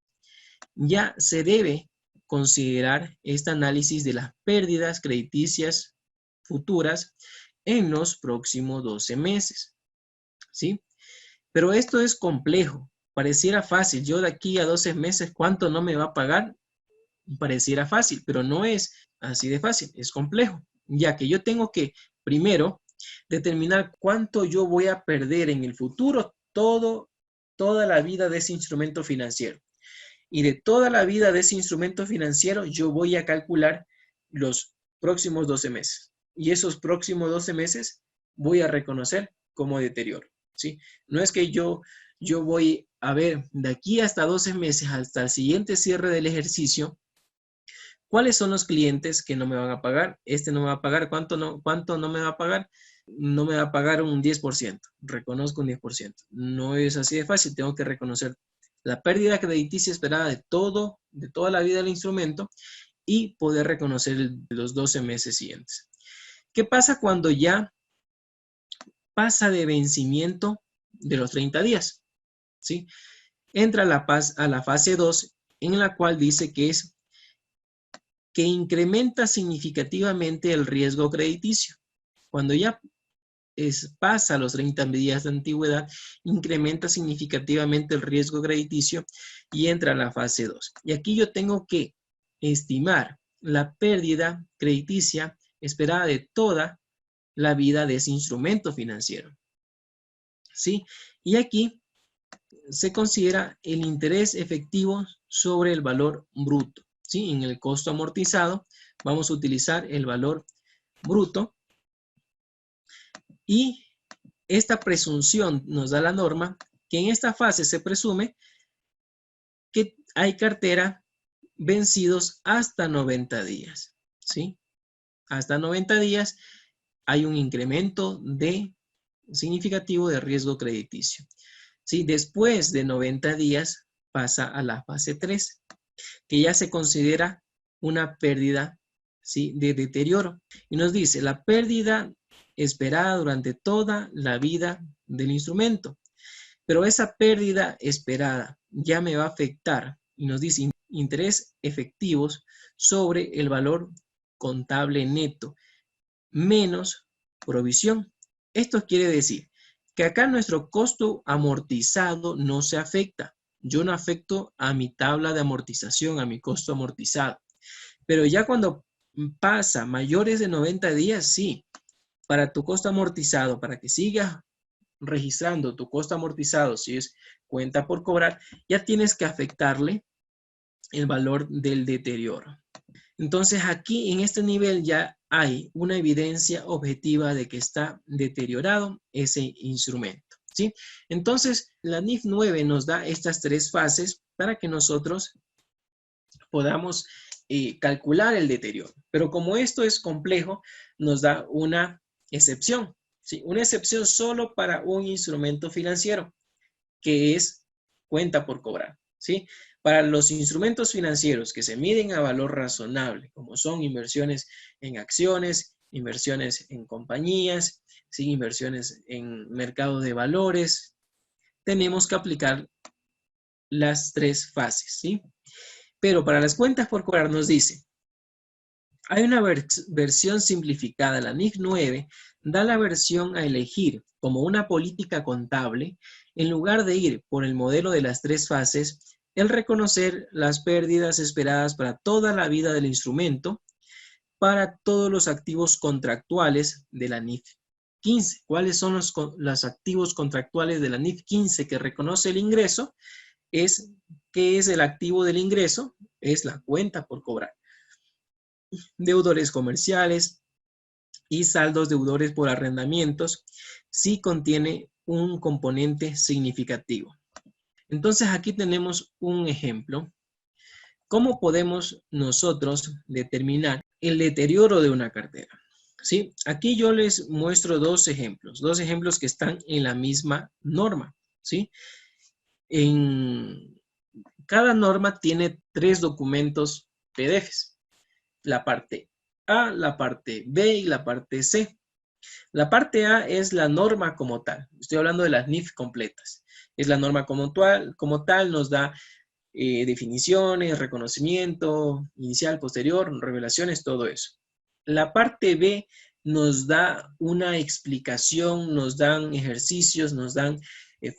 ya se debe considerar este análisis de las pérdidas crediticias futuras en los próximos 12 meses, ¿sí? Pero esto es complejo, pareciera fácil. Yo de aquí a 12 meses, ¿cuánto no me va a pagar? Pareciera fácil, pero no es así de fácil, es complejo, ya que yo tengo que primero determinar cuánto yo voy a perder en el futuro toda la vida de ese instrumento financiero. Y de toda la vida de ese instrumento financiero, yo voy a calcular los próximos 12 meses. Y esos próximos 12 meses voy a reconocer como deterioro, ¿sí? No es que yo voy a ver de aquí hasta 12 meses, hasta el siguiente cierre del ejercicio, ¿cuáles son los clientes que no me van a pagar? Este no me va a pagar. ¿Cuánto no me va a pagar? No me va a pagar un 10%. Reconozco un 10%. No es así de fácil. Tengo que reconocer la pérdida crediticia esperada de toda la vida del instrumento y poder reconocer los 12 meses siguientes. ¿Qué pasa cuando ya pasa de vencimiento de los 30 días? ¿Sí? Entra a la fase 2, en la cual dice que es que incrementa significativamente el riesgo crediticio. Cuando ya pasa los 30 días de antigüedad, incrementa significativamente el riesgo crediticio y entra a la fase 2. Y aquí yo tengo que estimar la pérdida crediticia esperada de toda la vida de ese instrumento financiero. ¿Sí? Y aquí se considera el interés efectivo sobre el valor bruto. ¿Sí? En el costo amortizado vamos a utilizar el valor bruto y esta presunción nos da la norma que en esta fase se presume que hay cartera vencidos hasta 90 días, ¿sí? hasta 90 días, hay un incremento significativo de riesgo crediticio. ¿Sí? Después de 90 días pasa a la fase 3, que ya se considera una pérdida, ¿sí?, de deterioro. Y nos dice, la pérdida esperada durante toda la vida del instrumento. Pero esa pérdida esperada ya me va a afectar, y nos dice interés efectivos sobre el valor contable neto, menos provisión. Esto quiere decir que acá nuestro costo amortizado no se afecta. Yo no afecto a mi tabla de amortización, a mi costo amortizado. Pero ya cuando pasa mayores de 90 días, sí, para tu costo amortizado, para que sigas registrando tu costo amortizado, si es cuenta por cobrar, ya tienes que afectarle el valor del deterioro. Entonces aquí en este nivel ya hay una evidencia objetiva de que está deteriorado ese instrumento, ¿sí? Entonces la NIF 9 nos da estas 3 fases para que nosotros podamos calcular el deterioro. Pero como esto es complejo, nos da una excepción, ¿sí? Una excepción solo para un instrumento financiero, que es cuenta por cobrar, ¿sí? Para los instrumentos financieros que se miden a valor razonable, como son inversiones en acciones, inversiones en compañías, ¿sí?, inversiones en mercado de valores, tenemos que aplicar las 3 fases, ¿sí? Pero para las cuentas por cobrar nos dice, hay una versión simplificada, la NIF 9 da la versión a elegir como una política contable, en lugar de ir por el modelo de las 3 fases, el reconocer las pérdidas esperadas para toda la vida del instrumento, para todos los activos contractuales de la NIF 15. ¿Cuáles son los activos contractuales de la NIF 15 que reconoce el ingreso? ¿Qué es el activo del ingreso? Es la cuenta por cobrar. Deudores comerciales y saldos deudores por arrendamientos, sí contiene un componente significativo. Entonces aquí tenemos un ejemplo. ¿Cómo podemos nosotros determinar el deterioro de una cartera? ¿Sí? Aquí yo les muestro dos ejemplos que están en la misma norma, ¿sí? En cada norma tiene 3 documentos PDFs. La parte A, la parte B y la parte C. La parte A es la norma como tal. Estoy hablando de las NIF completas. Es la norma como tal, nos da definiciones, reconocimiento, inicial, posterior, revelaciones, todo eso. La parte B nos da una explicación, nos dan ejercicios, nos dan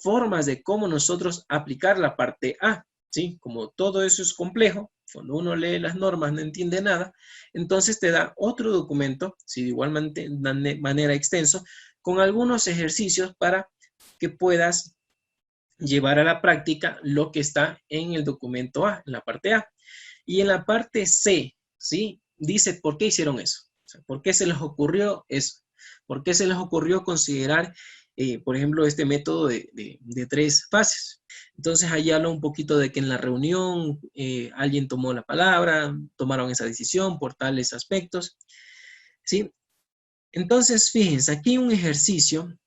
formas de cómo nosotros aplicar la parte A, ¿sí? Como todo eso es complejo, cuando uno lee las normas no entiende nada, entonces te da otro documento, ¿sí?, de igual manera extenso, con algunos ejercicios para que puedas llevar a la práctica lo que está en el documento A, en la parte A. Y en la parte C, ¿sí?, dice por qué hicieron eso. O sea, ¿por qué se les ocurrió eso? ¿Por qué se les ocurrió considerar, por ejemplo, este método de 3 fases? Entonces, ahí habla un poquito de que en la reunión alguien tomó la palabra, tomaron esa decisión por tales aspectos, ¿sí? Entonces, fíjense, aquí hay un ejercicio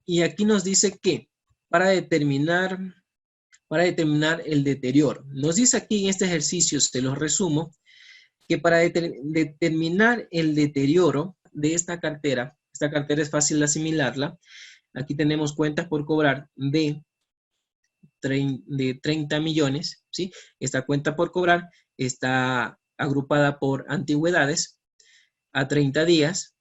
y aquí nos dice que para determinar el deterioro. Nos dice aquí en este ejercicio, te lo resumo, que para determinar el deterioro de esta cartera es fácil de asimilarla. Aquí tenemos cuentas por cobrar de 30 millones, ¿sí? Esta cuenta por cobrar está agrupada por antigüedades a 30 días.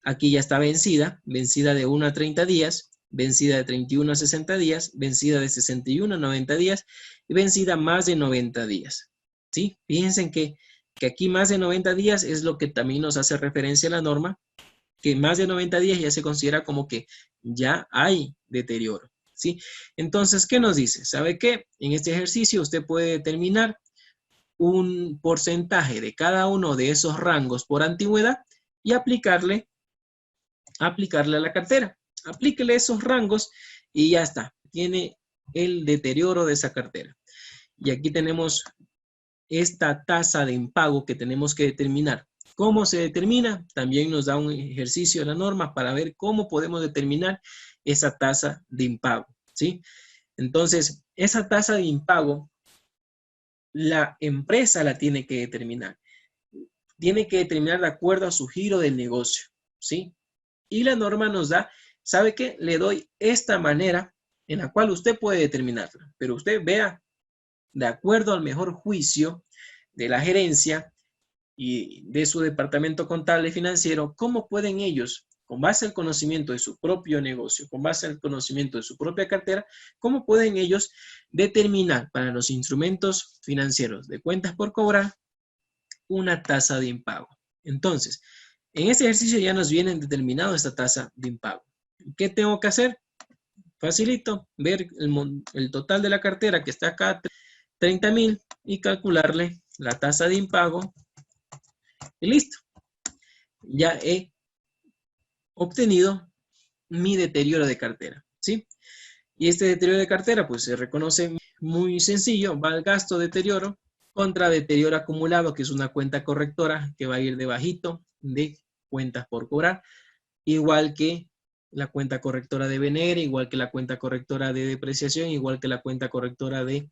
Aquí ya está vencida de 1 a 30 días, vencida de 31 a 60 días, vencida de 61 a 90 días y vencida más de 90 días. ¿Sí? Fíjense que aquí más de 90 días es lo que también nos hace referencia a la norma, que más de 90 días ya se considera como que ya hay deterioro. ¿Sí? Entonces, ¿qué nos dice? ¿Sabe qué? En este ejercicio usted puede determinar un porcentaje de cada uno de esos rangos por antigüedad y aplicarle a la cartera. Aplíquele esos rangos y ya está. Tiene el deterioro de esa cartera. Y aquí tenemos esta tasa de impago que tenemos que determinar ¿Cómo se determina? También nos da un ejercicio de la norma para ver cómo podemos determinar esa tasa de impago, ¿sí? Entonces, esa tasa de impago, la empresa la tiene que determinar. Tiene que determinar de acuerdo a su giro del negocio, ¿sí? Y la norma nos da, ¿sabe qué? Le doy esta manera en la cual usted puede determinarla, pero usted vea, de acuerdo al mejor juicio de la gerencia y de su departamento contable financiero, cómo pueden ellos, con base al conocimiento de su propio negocio, con base al conocimiento de su propia cartera, cómo pueden ellos determinar para los instrumentos financieros de cuentas por cobrar una tasa de impago. Entonces, en este ejercicio ya nos viene determinado esta tasa de impago. ¿Qué tengo que hacer? Facilito, ver el total de la cartera que está acá, 30,000, y calcularle la tasa de impago. Y listo. Ya he obtenido mi deterioro de cartera, ¿sí? Y este deterioro de cartera, pues se reconoce muy sencillo. Va al gasto deterioro contra deterioro acumulado, que es una cuenta correctora que va a ir debajito de cuentas por cobrar, igual que la cuenta correctora de BNR, igual que la cuenta correctora de depreciación, igual que la cuenta correctora de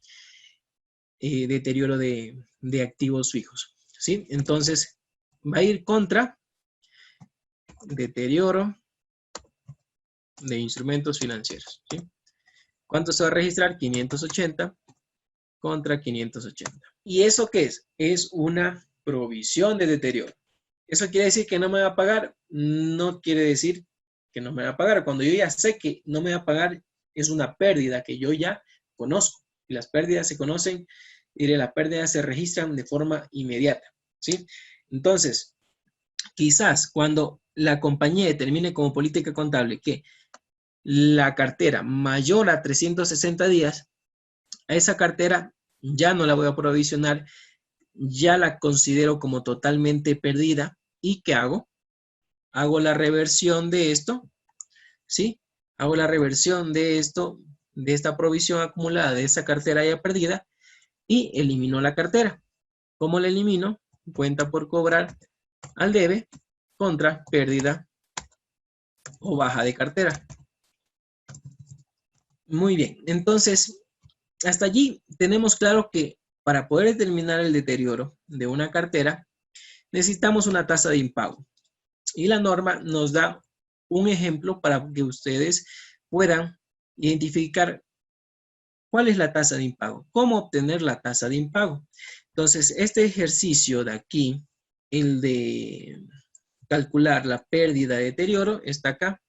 deterioro de activos fijos, ¿sí? Entonces, va a ir contra deterioro de instrumentos financieros, ¿sí? ¿Cuánto se va a registrar? 580 contra 580. ¿Y eso qué es? Es una provisión de deterioro. ¿Eso quiere decir que no me va a pagar? No quiere decir que no me va a pagar. Cuando yo ya sé que no me va a pagar, es una pérdida que yo ya conozco. Y las pérdidas se conocen, y las pérdidas se registran de forma inmediata, ¿sí? Entonces, quizás cuando la compañía determine como política contable que la cartera mayor a 360 días, a esa cartera ya no la voy a provisionar, ya la considero como totalmente perdida. ¿Y qué hago? Hago la reversión de esto, ¿sí? Hago la reversión de esto, de esta provisión acumulada de esa cartera ya perdida, y elimino la cartera. ¿Cómo la elimino? Cuenta por cobrar al debe contra pérdida o baja de cartera. Muy bien, entonces, hasta allí tenemos claro que para poder determinar el deterioro de una cartera, necesitamos una tasa de impago. Y la norma nos da un ejemplo para que ustedes puedan identificar cuál es la tasa de impago, cómo obtener la tasa de impago. Entonces, este ejercicio de aquí, el de calcular la pérdida de deterioro, está acá.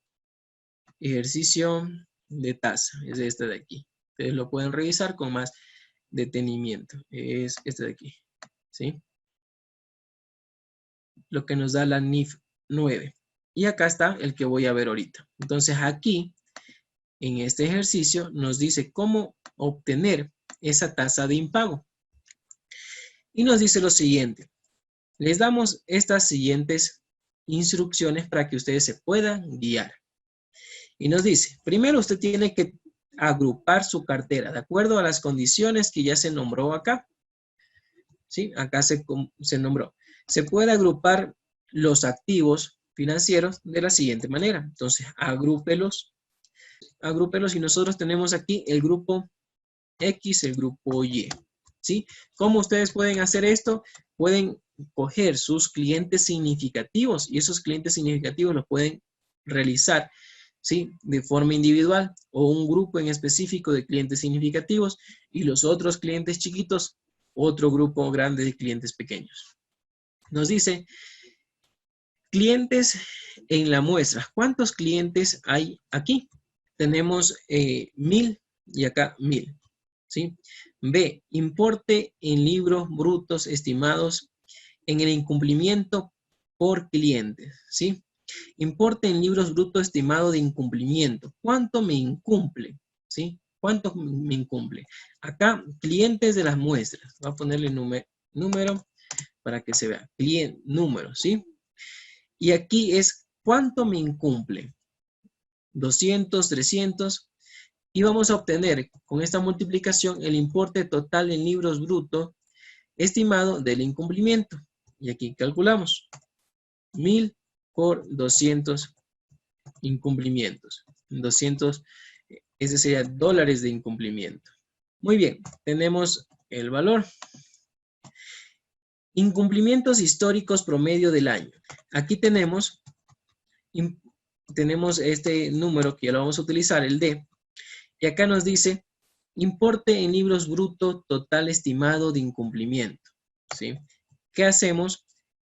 Ejercicio de tasa, es este de aquí. Ustedes lo pueden revisar con más detenimiento. Es este de aquí, ¿sí? Lo que nos da la NIF 9. Y acá está el que voy a ver ahorita. Entonces aquí, en este ejercicio, nos dice cómo obtener esa tasa de impago. Y nos dice lo siguiente. Les damos estas siguientes instrucciones para que ustedes se puedan guiar. Y nos dice, primero usted tiene que agrupar su cartera de acuerdo a las condiciones que ya se nombró acá. ¿Sí? Acá se nombró. Se puede agrupar los activos financieros de la siguiente manera. Entonces, agrúpelos y nosotros tenemos aquí el grupo X, el grupo Y. ¿Sí? ¿Cómo ustedes pueden hacer esto? Pueden coger sus clientes significativos y esos clientes significativos los pueden realizar, ¿sí? De forma individual o un grupo en específico de clientes significativos y los otros clientes chiquitos, otro grupo grande de clientes pequeños. Nos dice, clientes en la muestra. ¿Cuántos clientes hay aquí? Tenemos 1000 y acá 1000. ¿Sí? B, importe en libros brutos estimados en el incumplimiento por clientes. ¿Sí? Importe en libros brutos estimado de incumplimiento. ¿Cuánto me incumple? ¿Sí? ¿Cuánto me incumple? Acá, clientes de las muestras. Voy a ponerle número para que se vea. Cliente, número, ¿sí? Y aquí es cuánto me incumple. 200, 300. Y vamos a obtener con esta multiplicación el importe total en libros brutos estimado del incumplimiento. Y aquí calculamos. 1000 por 200 incumplimientos. 200, ese sería dólares de incumplimiento. Muy bien, tenemos el valor. Incumplimientos históricos promedio del año. Aquí tenemos este número que ya lo vamos a utilizar, el D. Y acá nos dice importe en libros bruto total estimado de incumplimiento. ¿Sí? ¿Qué hacemos?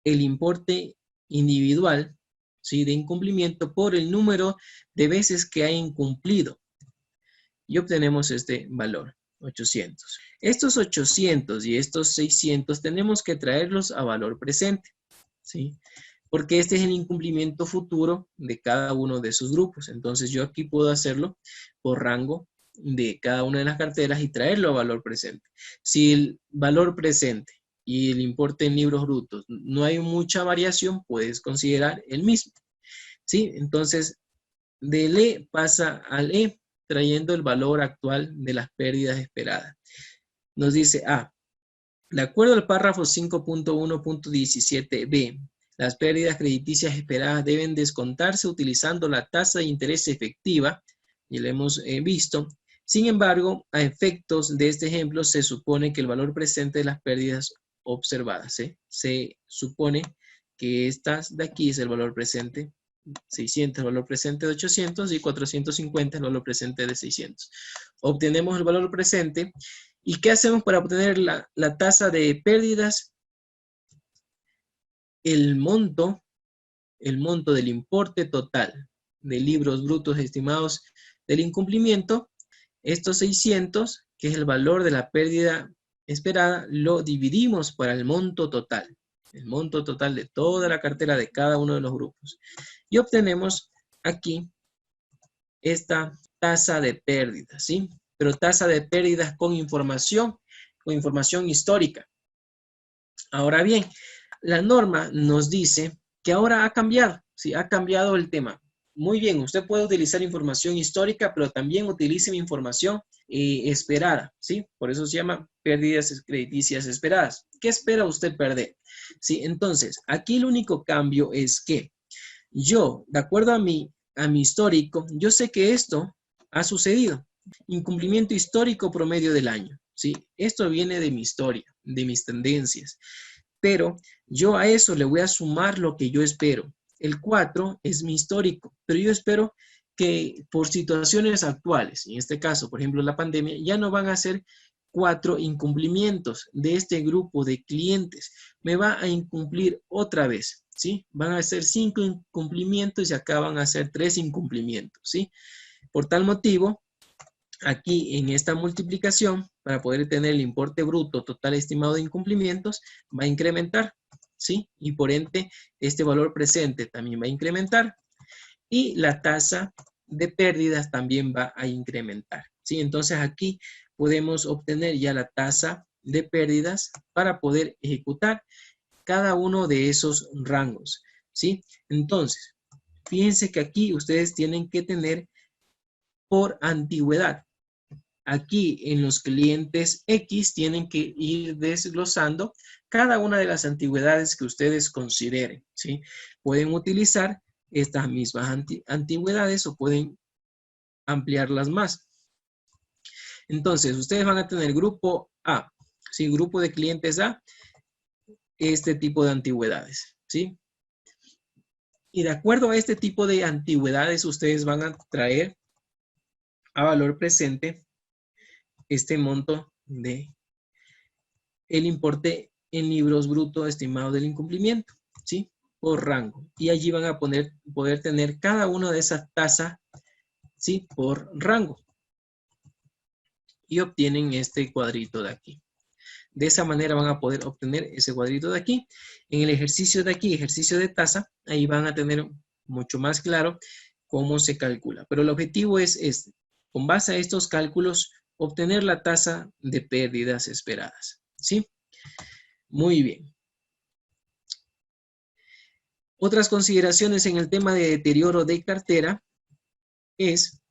El importe individual, ¿sí?, de incumplimiento por el número de veces que ha incumplido. Y obtenemos este valor, 800. Estos 800 y estos 600 tenemos que traerlos a valor presente, ¿sí? Porque este es el incumplimiento futuro de cada uno de sus grupos. Entonces yo aquí puedo hacerlo por rango de cada una de las carteras y traerlo a valor presente. Si el valor presente y el importe en libros brutos no hay mucha variación, puedes considerar el mismo, ¿sí? Entonces, del E pasa al E, trayendo el valor actual de las pérdidas esperadas. Nos dice A, de acuerdo al párrafo 5.1.17b, las pérdidas crediticias esperadas deben descontarse utilizando la tasa de interés efectiva, y lo hemos visto. Sin embargo, a efectos de este ejemplo, se supone que el valor presente de las pérdidas observadas, se supone que estas de aquí es el valor presente, 600 el valor presente de 800 y 450 el valor presente de 600. Obtenemos el valor presente. ¿Y qué hacemos para obtener la tasa de pérdidas? El monto del importe total de libros brutos estimados del incumplimiento, estos 600, que es el valor de la pérdida esperada, lo dividimos para el monto total de toda la cartera de cada uno de los grupos. Y obtenemos aquí esta tasa de pérdidas, ¿sí? Pero tasa de pérdidas con información histórica. Ahora bien, la norma nos dice que ahora ha cambiado, ¿sí? Ha cambiado el tema. Muy bien, usted puede utilizar información histórica, pero también utilice información esperada, ¿sí? Por eso se llama pérdidas crediticias esperadas. ¿Qué espera usted perder? ¿Sí? Entonces, aquí el único cambio es que yo, de acuerdo a mi histórico, yo sé que esto ha sucedido. Incumplimiento histórico promedio del año, ¿sí? Esto viene de mi historia, de mis tendencias. Pero yo a eso le voy a sumar lo que yo espero. El 4 es mi histórico, pero yo espero que por situaciones actuales, en este caso, por ejemplo, la pandemia, ya no van a ser 4 incumplimientos de este grupo de clientes. Me va a incumplir otra vez, ¿sí? Van a ser 5 incumplimientos y acá van a ser 3 incumplimientos, ¿sí? Por tal motivo, aquí en esta multiplicación, para poder tener el importe bruto total estimado de incumplimientos, va a incrementar, ¿sí? Y por ende, este valor presente también va a incrementar y la tasa de pérdidas también va a incrementar, ¿sí? Entonces aquí podemos obtener ya la tasa de pérdidas para poder ejecutar cada uno de esos rangos, ¿sí? Entonces, fíjense que aquí ustedes tienen que tener por antigüedad. Aquí en los clientes X tienen que ir desglosando cada una de las antigüedades que ustedes consideren, ¿sí? Pueden utilizar estas mismas antigüedades o pueden ampliarlas más. Entonces, ustedes van a tener grupo A, ¿sí? Grupo de clientes A, este tipo de antigüedades, ¿sí? Y de acuerdo a este tipo de antigüedades, ustedes van a traer a valor presente este monto de el importe en libros brutos estimado del incumplimiento, ¿sí? Por rango. Y allí van a poder tener cada una de esas tasas, ¿sí? Por rango. Y obtienen este cuadrito de aquí. De esa manera van a poder obtener ese cuadrito de aquí. En el ejercicio de aquí, ejercicio de tasa, ahí van a tener mucho más claro cómo se calcula. Pero el objetivo es este, con base a estos cálculos, obtener la tasa de pérdidas esperadas, ¿sí? Muy bien. Otras consideraciones en el tema de deterioro de cartera es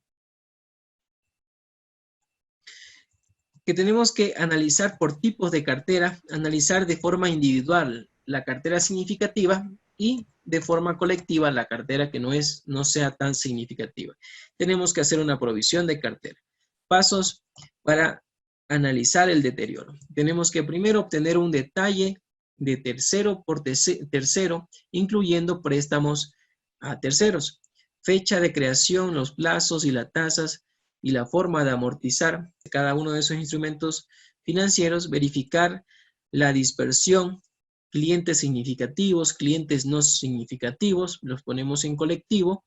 que tenemos que analizar por tipos de cartera, analizar de forma individual la cartera significativa y de forma colectiva la cartera que no sea tan significativa. Tenemos que hacer una provisión de cartera. Pasos para analizar el deterioro. Tenemos que primero obtener un detalle de tercero por tercero, incluyendo préstamos a terceros. Fecha de creación, los plazos y las tasas y la forma de amortizar cada uno de esos instrumentos financieros. Verificar la dispersión, clientes significativos, clientes no significativos, los ponemos en colectivo.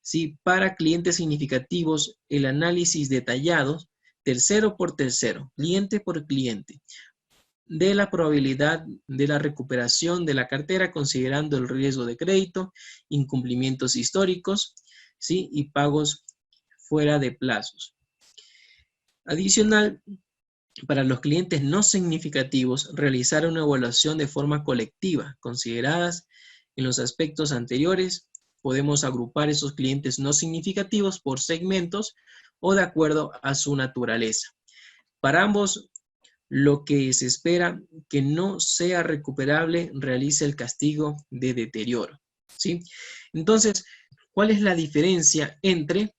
¿Sí? Para clientes significativos, el análisis detallado, tercero por tercero, cliente por cliente, de la probabilidad de la recuperación de la cartera considerando el riesgo de crédito, incumplimientos históricos, ¿sí? Y pagos fuera de plazos. Adicional, para los clientes no significativos, realizar una evaluación de forma colectiva, consideradas en los aspectos anteriores. Podemos agrupar esos clientes no significativos por segmentos o de acuerdo a su naturaleza. Para ambos, lo que se espera que no sea recuperable realice el castigo de deterioro, ¿sí? Entonces, ¿cuál es la diferencia entre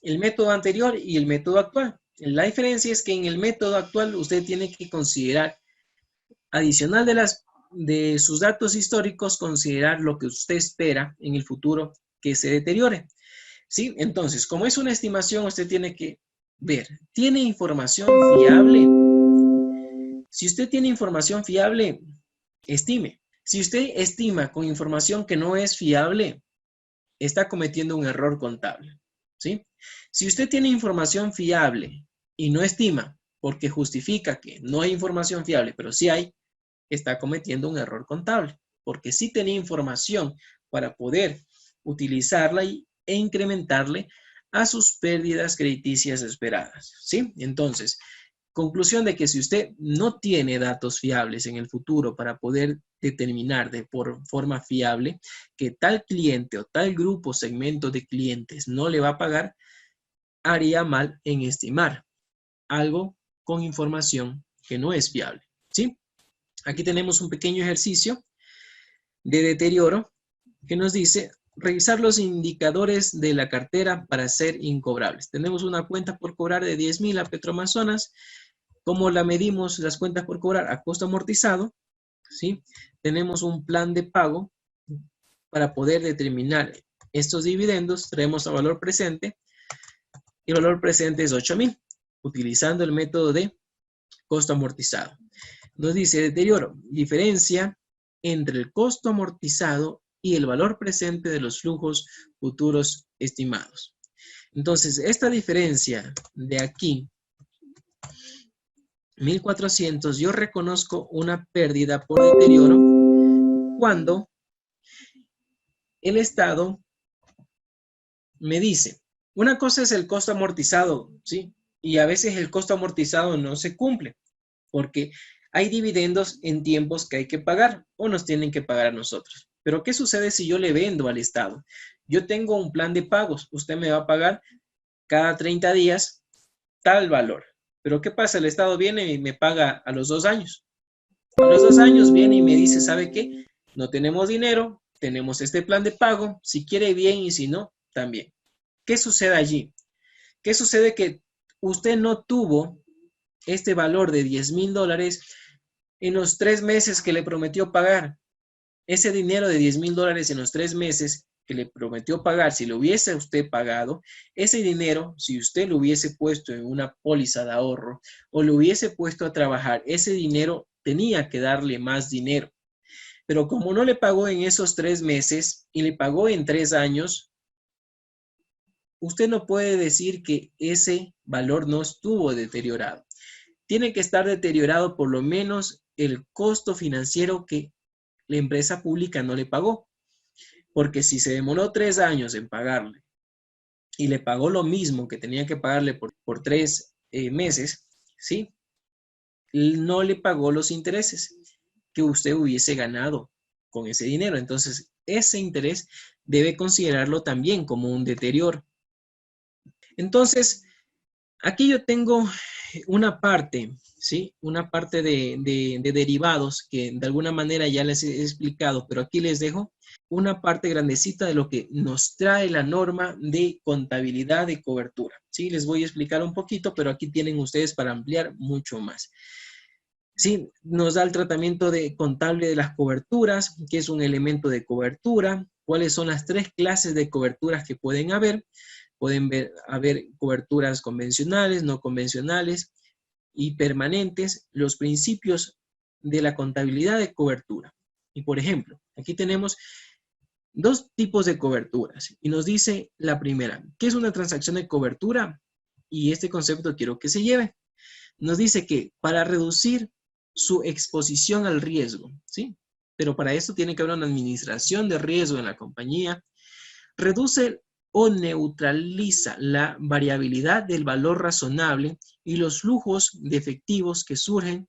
el método anterior y el método actual? La diferencia es que en el método actual usted tiene que considerar, adicional de sus datos históricos, considerar lo que usted espera en el futuro que se deteriore, ¿sí? Entonces, como es una estimación, usted tiene que ver, ¿tiene información fiable? Si usted tiene información fiable, estime. Si usted estima con información que no es fiable, está cometiendo un error contable, ¿sí? Si usted tiene información fiable y no estima, porque justifica que no hay información fiable, pero sí hay, está cometiendo un error contable, porque sí tenía información para poder utilizarla e incrementarle a sus pérdidas crediticias esperadas, ¿sí? Entonces, conclusión de que si usted no tiene datos fiables en el futuro para poder determinar de forma fiable que tal cliente o tal grupo, segmento de clientes no le va a pagar, haría mal en estimar algo con información que no es fiable, ¿sí? Aquí tenemos un pequeño ejercicio de deterioro que nos dice revisar los indicadores de la cartera para ser incobrables. Tenemos una cuenta por cobrar de 10,000 a Petroamazonas. ¿Cómo la medimos las cuentas por cobrar? A costo amortizado, ¿sí? Tenemos un plan de pago para poder determinar estos dividendos. Traemos a valor presente y el valor presente es 8,000, utilizando el método de costo amortizado. Nos dice deterioro, diferencia entre el costo amortizado y el valor presente de los flujos futuros estimados. Entonces, esta diferencia de aquí, 1,400, yo reconozco una pérdida por deterioro cuando el Estado me dice, una cosa es el costo amortizado, ¿sí? Y a veces el costo amortizado no se cumple, porque hay dividendos en tiempos que hay que pagar o nos tienen que pagar a nosotros. Pero ¿qué sucede si yo le vendo al Estado? Yo tengo un plan de pagos, usted me va a pagar cada 30 días tal valor. Pero ¿qué pasa? El Estado viene y me paga a los 2 años. A los 2 años viene y me dice, ¿sabe qué? No tenemos dinero, tenemos este plan de pago, si quiere bien y si no, también. ¿Qué sucede allí? ¿Qué sucede? Que usted no tuvo este valor de $10,000 en los 3 meses que le prometió pagar. Ese dinero de $10,000 en los 3 meses que le prometió pagar, si lo hubiese usted pagado, ese dinero, si usted lo hubiese puesto en una póliza de ahorro o lo hubiese puesto a trabajar, ese dinero tenía que darle más dinero. Pero como no le pagó en esos 3 meses y le pagó en 3 años, usted no puede decir que ese valor no estuvo deteriorado. Tiene que estar deteriorado por lo menos el costo financiero que la empresa pública no le pagó. Porque si se demoró 3 años en pagarle y le pagó lo mismo que tenía que pagarle por 3 meses, ¿sí? No le pagó los intereses que usted hubiese ganado con ese dinero. Entonces, ese interés debe considerarlo también como un deterioro. Entonces, aquí yo tengo una parte, ¿sí? Una parte de derivados que de alguna manera ya les he explicado, pero aquí les dejo una parte grandecita de lo que nos trae la norma de contabilidad de cobertura, ¿sí? Les voy a explicar un poquito, pero aquí tienen ustedes para ampliar mucho más. Sí, nos da el tratamiento contable de las coberturas, qué es un elemento de cobertura, cuáles son las 3 clases de coberturas que pueden haber. Pueden haber coberturas convencionales, no convencionales y permanentes, los principios de la contabilidad de cobertura. Y por ejemplo, aquí tenemos 2 tipos de coberturas y nos dice la primera, ¿qué es una transacción de cobertura? Y este concepto quiero que se lleve. Nos dice que para reducir su exposición al riesgo, ¿sí? Pero para esto tiene que haber una administración de riesgo en la compañía. Reduce o neutraliza la variabilidad del valor razonable y los flujos de efectivos que surgen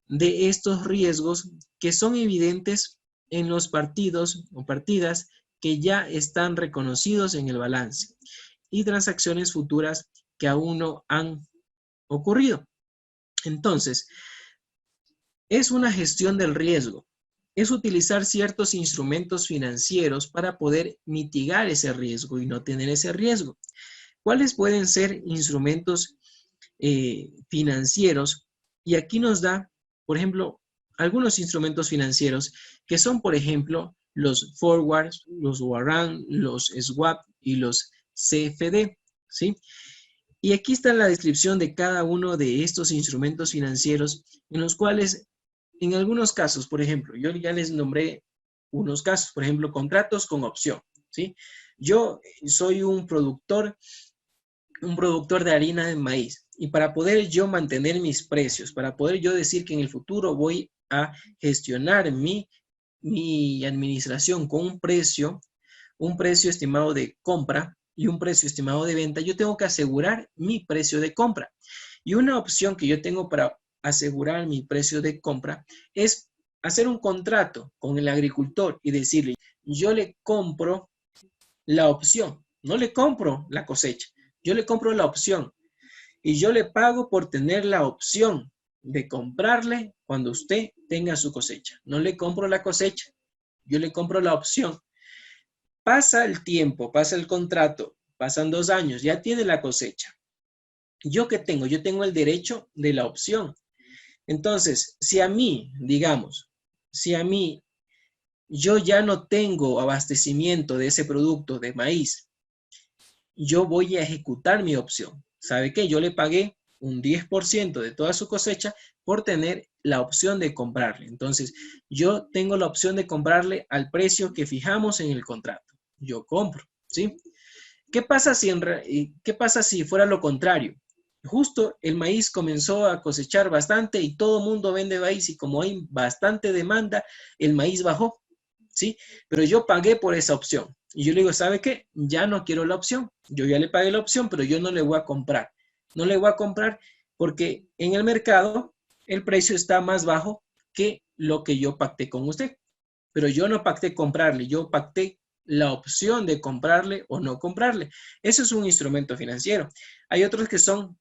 de estos riesgos que son evidentes en los partidos o partidas que ya están reconocidos en el balance y transacciones futuras que aún no han ocurrido. Entonces, es una gestión del riesgo. Es utilizar ciertos instrumentos financieros para poder mitigar ese riesgo y no tener ese riesgo. ¿Cuáles pueden ser instrumentos financieros? Y aquí nos da, por ejemplo, algunos instrumentos financieros que son, por ejemplo, los forwards, los warrant, los swap y los CFD, ¿sí? Y aquí está la descripción de cada uno de estos instrumentos financieros en los cuales, en algunos casos, por ejemplo, yo ya les nombré unos casos, por ejemplo, contratos con opción, ¿sí? Yo soy un productor de harina de maíz y para poder yo mantener mis precios, para poder yo decir que en el futuro voy a gestionar mi administración con un precio estimado de compra y un precio estimado de venta, yo tengo que asegurar mi precio de compra. Y una opción que yo tengo para asegurar mi precio de compra es hacer un contrato con el agricultor y decirle, yo le compro la opción, no le compro la cosecha, yo le compro la opción y yo le pago por tener la opción de comprarle cuando usted tenga su cosecha. No le compro la cosecha, yo le compro la opción. Pasa el tiempo, pasa el contrato, pasan 2 años, ya tiene la cosecha. ¿Yo qué tengo? Yo tengo el derecho de la opción. Entonces, si a mí, digamos, yo ya no tengo abastecimiento de ese producto de maíz, yo voy a ejecutar mi opción. ¿Sabe qué? Yo le pagué un 10% de toda su cosecha por tener la opción de comprarle. Entonces, yo tengo la opción de comprarle al precio que fijamos en el contrato. Yo compro, ¿sí? ¿Qué pasa si fuera lo contrario? Justo el maíz comenzó a cosechar bastante y todo el mundo vende maíz y como hay bastante demanda, el maíz bajó, ¿sí? Pero yo pagué por esa opción. Y yo le digo, ¿sabe qué? Ya no quiero la opción. Yo ya le pagué la opción, pero yo no le voy a comprar. No le voy a comprar porque en el mercado el precio está más bajo que lo que yo pacté con usted. Pero yo no pacté comprarle, yo pacté la opción de comprarle o no comprarle. Eso es un instrumento financiero. Hay otros que son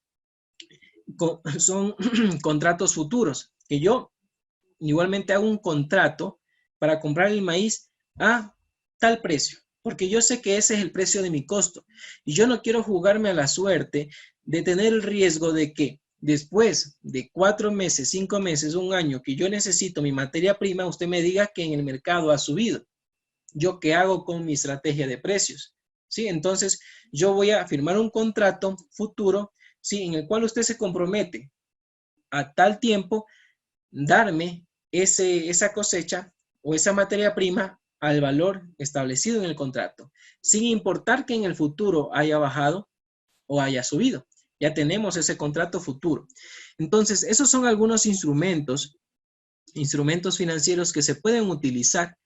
contratos futuros, que yo igualmente hago un contrato para comprar el maíz a tal precio, porque yo sé que ese es el precio de mi costo y yo no quiero jugarme a la suerte de tener el riesgo de que después de 4 meses, 5 meses, 1 año que yo necesito mi materia prima, usted me diga que en el mercado ha subido. ¿Yo qué hago con mi estrategia de precios? ¿Sí? Entonces, yo voy a firmar un contrato futuro, ¿sí? En el cual usted se compromete a tal tiempo darme esa cosecha o esa materia prima al valor establecido en el contrato, sin importar que en el futuro haya bajado o haya subido. Ya tenemos ese contrato futuro. Entonces, esos son algunos instrumentos financieros que se pueden utilizar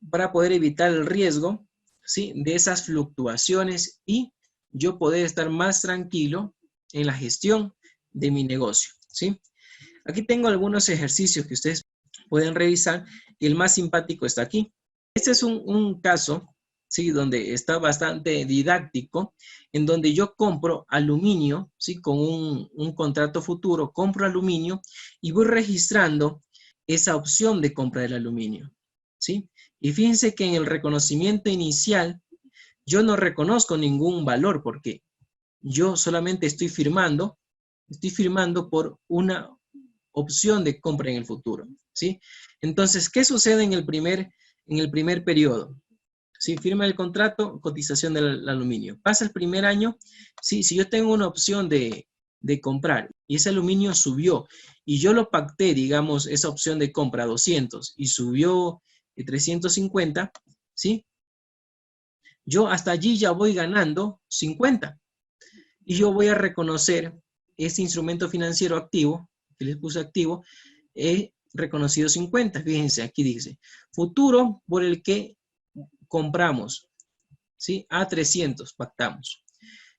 para poder evitar el riesgo, ¿sí? De esas fluctuaciones y yo poder estar más tranquilo en la gestión de mi negocio, ¿sí? Aquí tengo algunos ejercicios que ustedes pueden revisar y el más simpático está aquí. Este es un caso ¿sí? Donde está bastante didáctico, en donde yo compro aluminio, ¿sí? Con un contrato futuro, compro aluminio y voy registrando esa opción de compra del aluminio, ¿sí? Y fíjense que en el reconocimiento inicial yo no reconozco ningún valor porque yo solamente estoy firmando por una opción de compra en el futuro, ¿sí? Entonces, ¿qué sucede en el primer periodo? ¿Sí? Firma el contrato, cotización del aluminio. Pasa el primer año, ¿sí? Si yo tengo una opción de comprar y ese aluminio subió y yo lo pacté, digamos, esa opción de compra a 200 y subió 350, ¿sí? Yo hasta allí ya voy ganando 50 y yo voy a reconocer este instrumento financiero activo, que les puse activo, he reconocido 50. Fíjense, aquí dice, futuro por el que compramos, ¿sí? A 300 pactamos.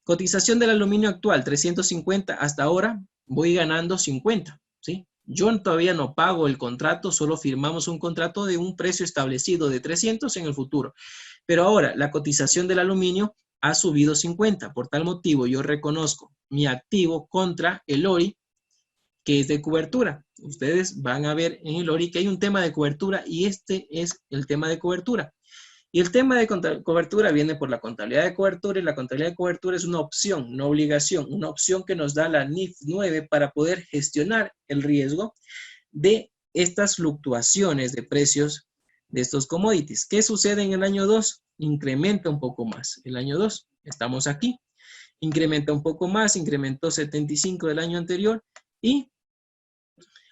Cotización del aluminio actual, 350, hasta ahora voy ganando 50, ¿sí? Yo todavía no pago el contrato, solo firmamos un contrato de un precio establecido de 300 en el futuro. Pero ahora la cotización del aluminio ha subido 50. Por tal motivo, yo reconozco mi activo contra el ORI, que es de cobertura. Ustedes van a ver en el ORI que hay un tema de cobertura y este es el tema de cobertura. Y el tema de cobertura viene por la contabilidad de cobertura y la contabilidad de cobertura es una opción, una obligación, una opción que nos da la NIF 9 para poder gestionar el riesgo de estas fluctuaciones de precios de estos commodities. ¿Qué sucede en el año 2? Incrementa un poco más. El año 2, estamos aquí, incrementa un poco más, incrementó 75 del año anterior y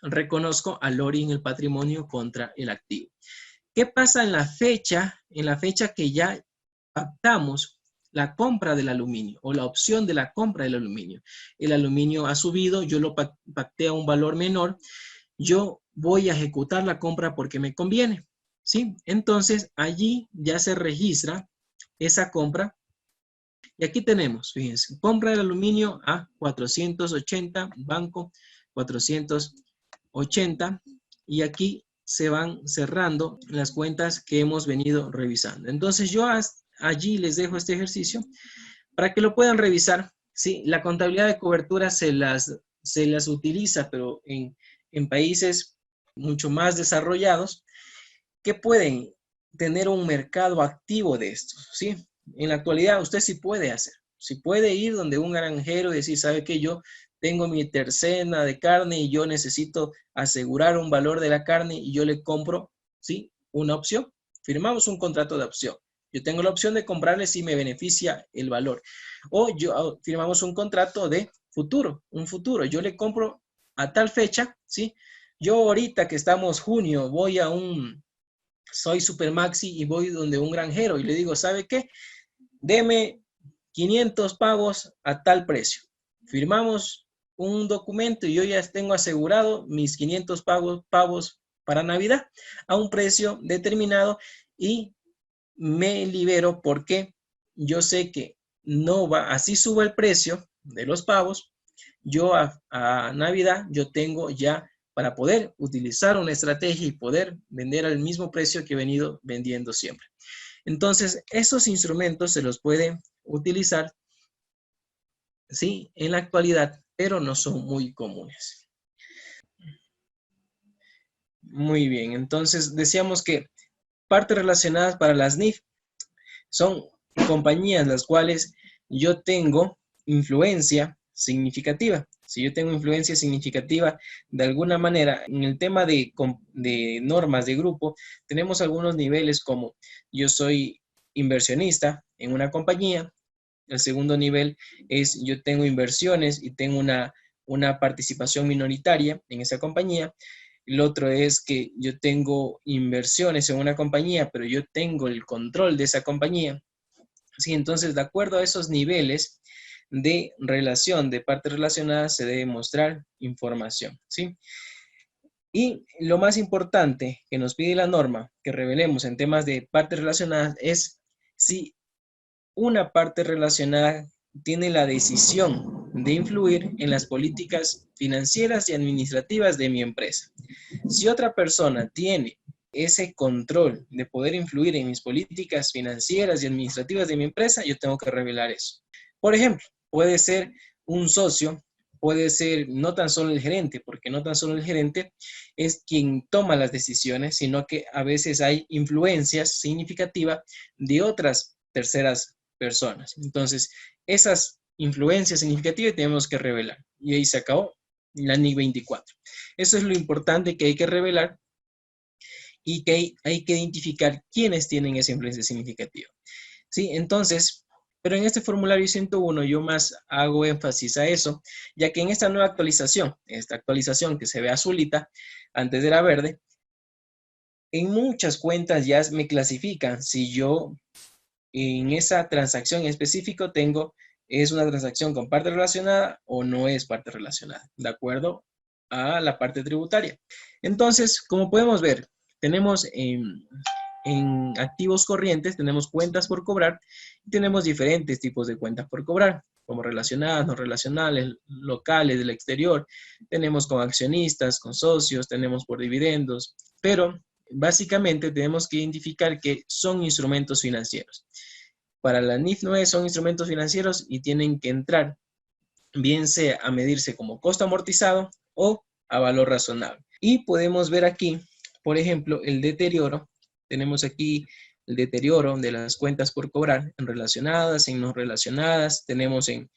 reconozco al ORI en el patrimonio contra el activo. ¿Qué pasa en la fecha? En la fecha que ya pactamos la compra del aluminio o la opción de la compra del aluminio. El aluminio ha subido, yo lo pacté a un valor menor, yo voy a ejecutar la compra porque me conviene, ¿sí? Entonces, allí ya se registra esa compra. Y aquí tenemos, fíjense, compra del aluminio a 480, banco 480, y aquí se van cerrando las cuentas que hemos venido revisando. Entonces, yo allí les dejo este ejercicio para que lo puedan revisar. Sí, la contabilidad de cobertura se las utiliza, pero en países mucho más desarrollados que pueden tener un mercado activo de estos, ¿sí? En la actualidad usted sí puede hacer, sí puede ir donde un granjero y decir, ¿sabe qué? Yo tengo mi tercena de carne y yo necesito asegurar un valor de la carne y yo le compro, ¿sí? Una opción. Firmamos un contrato de opción. Yo tengo la opción de comprarle si me beneficia el valor. O firmamos un contrato de futuro, un futuro. Yo le compro a tal fecha, ¿sí? Yo ahorita que estamos junio, soy Supermaxi y voy donde un granjero y le digo, ¿sabe qué? Deme 500 pavos a tal precio. Firmamos un documento y yo ya tengo asegurado mis 500 pavos para Navidad a un precio determinado y me libero porque yo sé que no va, así suba el precio de los pavos, yo a Navidad yo tengo ya para poder utilizar una estrategia y poder vender al mismo precio que he venido vendiendo siempre. Entonces, esos instrumentos se los puede utilizar, sí, en la actualidad, pero no son muy comunes. Muy bien, entonces decíamos que partes relacionadas para las NIF son compañías las cuales yo tengo influencia significativa. Si yo tengo influencia significativa de alguna manera en el tema de normas de grupo, tenemos algunos niveles como yo soy inversionista en una compañía. El segundo nivel es yo tengo inversiones y tengo una participación minoritaria en esa compañía. El otro es que yo tengo inversiones en una compañía, pero yo tengo el control de esa compañía. Sí, entonces, de acuerdo a esos niveles de relación, de partes relacionadas, se debe mostrar información, ¿sí? Y lo más importante que nos pide la norma que revelemos en temas de partes relacionadas es si una parte relacionada tiene la decisión de influir en las políticas financieras y administrativas de mi empresa. Si otra persona tiene ese control de poder influir en mis políticas financieras y administrativas de mi empresa, yo tengo que revelar eso. Por ejemplo, puede ser un socio, puede ser no tan solo el gerente, porque no tan solo el gerente es quien toma las decisiones, sino que a veces hay influencias significativas de otras terceras personas. Entonces, esas influencias significativas tenemos que revelar. Y ahí se acabó la NIC 24. Eso es lo importante que hay que revelar y que hay que identificar quiénes tienen esa influencia significativa. ¿Sí? Entonces, pero en este formulario 101 yo más hago énfasis a eso, ya que en esta nueva actualización, esta actualización que se ve azulita, antes era verde, en muchas cuentas ya me clasifican si yo en esa transacción en específico es una transacción con parte relacionada o no es parte relacionada, de acuerdo a la parte tributaria. Entonces, como podemos ver, tenemos en activos corrientes, tenemos cuentas por cobrar y tenemos diferentes tipos de cuentas por cobrar, como relacionadas, no relacionadas, locales, del exterior. Tenemos con accionistas, con socios, tenemos por dividendos, pero básicamente tenemos que identificar que son instrumentos financieros. Para la NIF 9 son instrumentos financieros y tienen que entrar, bien sea a medirse como costo amortizado o a valor razonable. Y podemos ver aquí, por ejemplo, el deterioro. Tenemos aquí el deterioro de las cuentas por cobrar en relacionadas, en no relacionadas. Tenemos en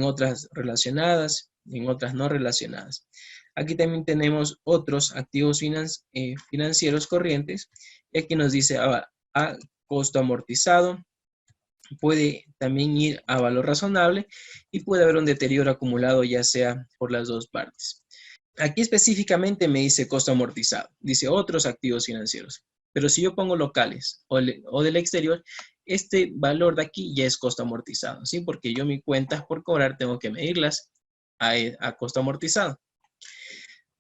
otras relacionadas, en otras no relacionadas. Aquí también tenemos otros activos financieros corrientes. Y aquí nos dice a costo amortizado. Puede también ir a valor razonable y puede haber un deterioro acumulado ya sea por las dos partes. Aquí específicamente me dice costo amortizado, dice otros activos financieros, pero si yo pongo locales o del exterior, este valor de aquí ya es costo amortizado, ¿sí? Porque yo mis cuentas por cobrar tengo que medirlas a costo amortizado.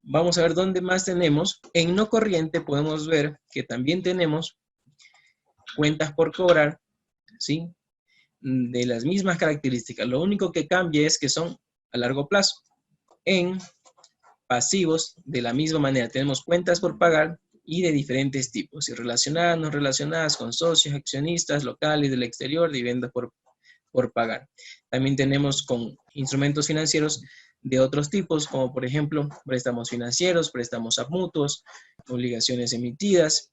Vamos a ver dónde más tenemos. En no corriente podemos ver que también tenemos cuentas por cobrar, ¿sí? De las mismas características. Lo único que cambia es que son a largo plazo. En pasivos, de la misma manera, tenemos cuentas por pagar y de diferentes tipos, y relacionadas, no relacionadas, con socios, accionistas, locales, del exterior, dividendos por pagar. También tenemos con instrumentos financieros de otros tipos, como por ejemplo, préstamos financieros, préstamos a mutuos, obligaciones emitidas.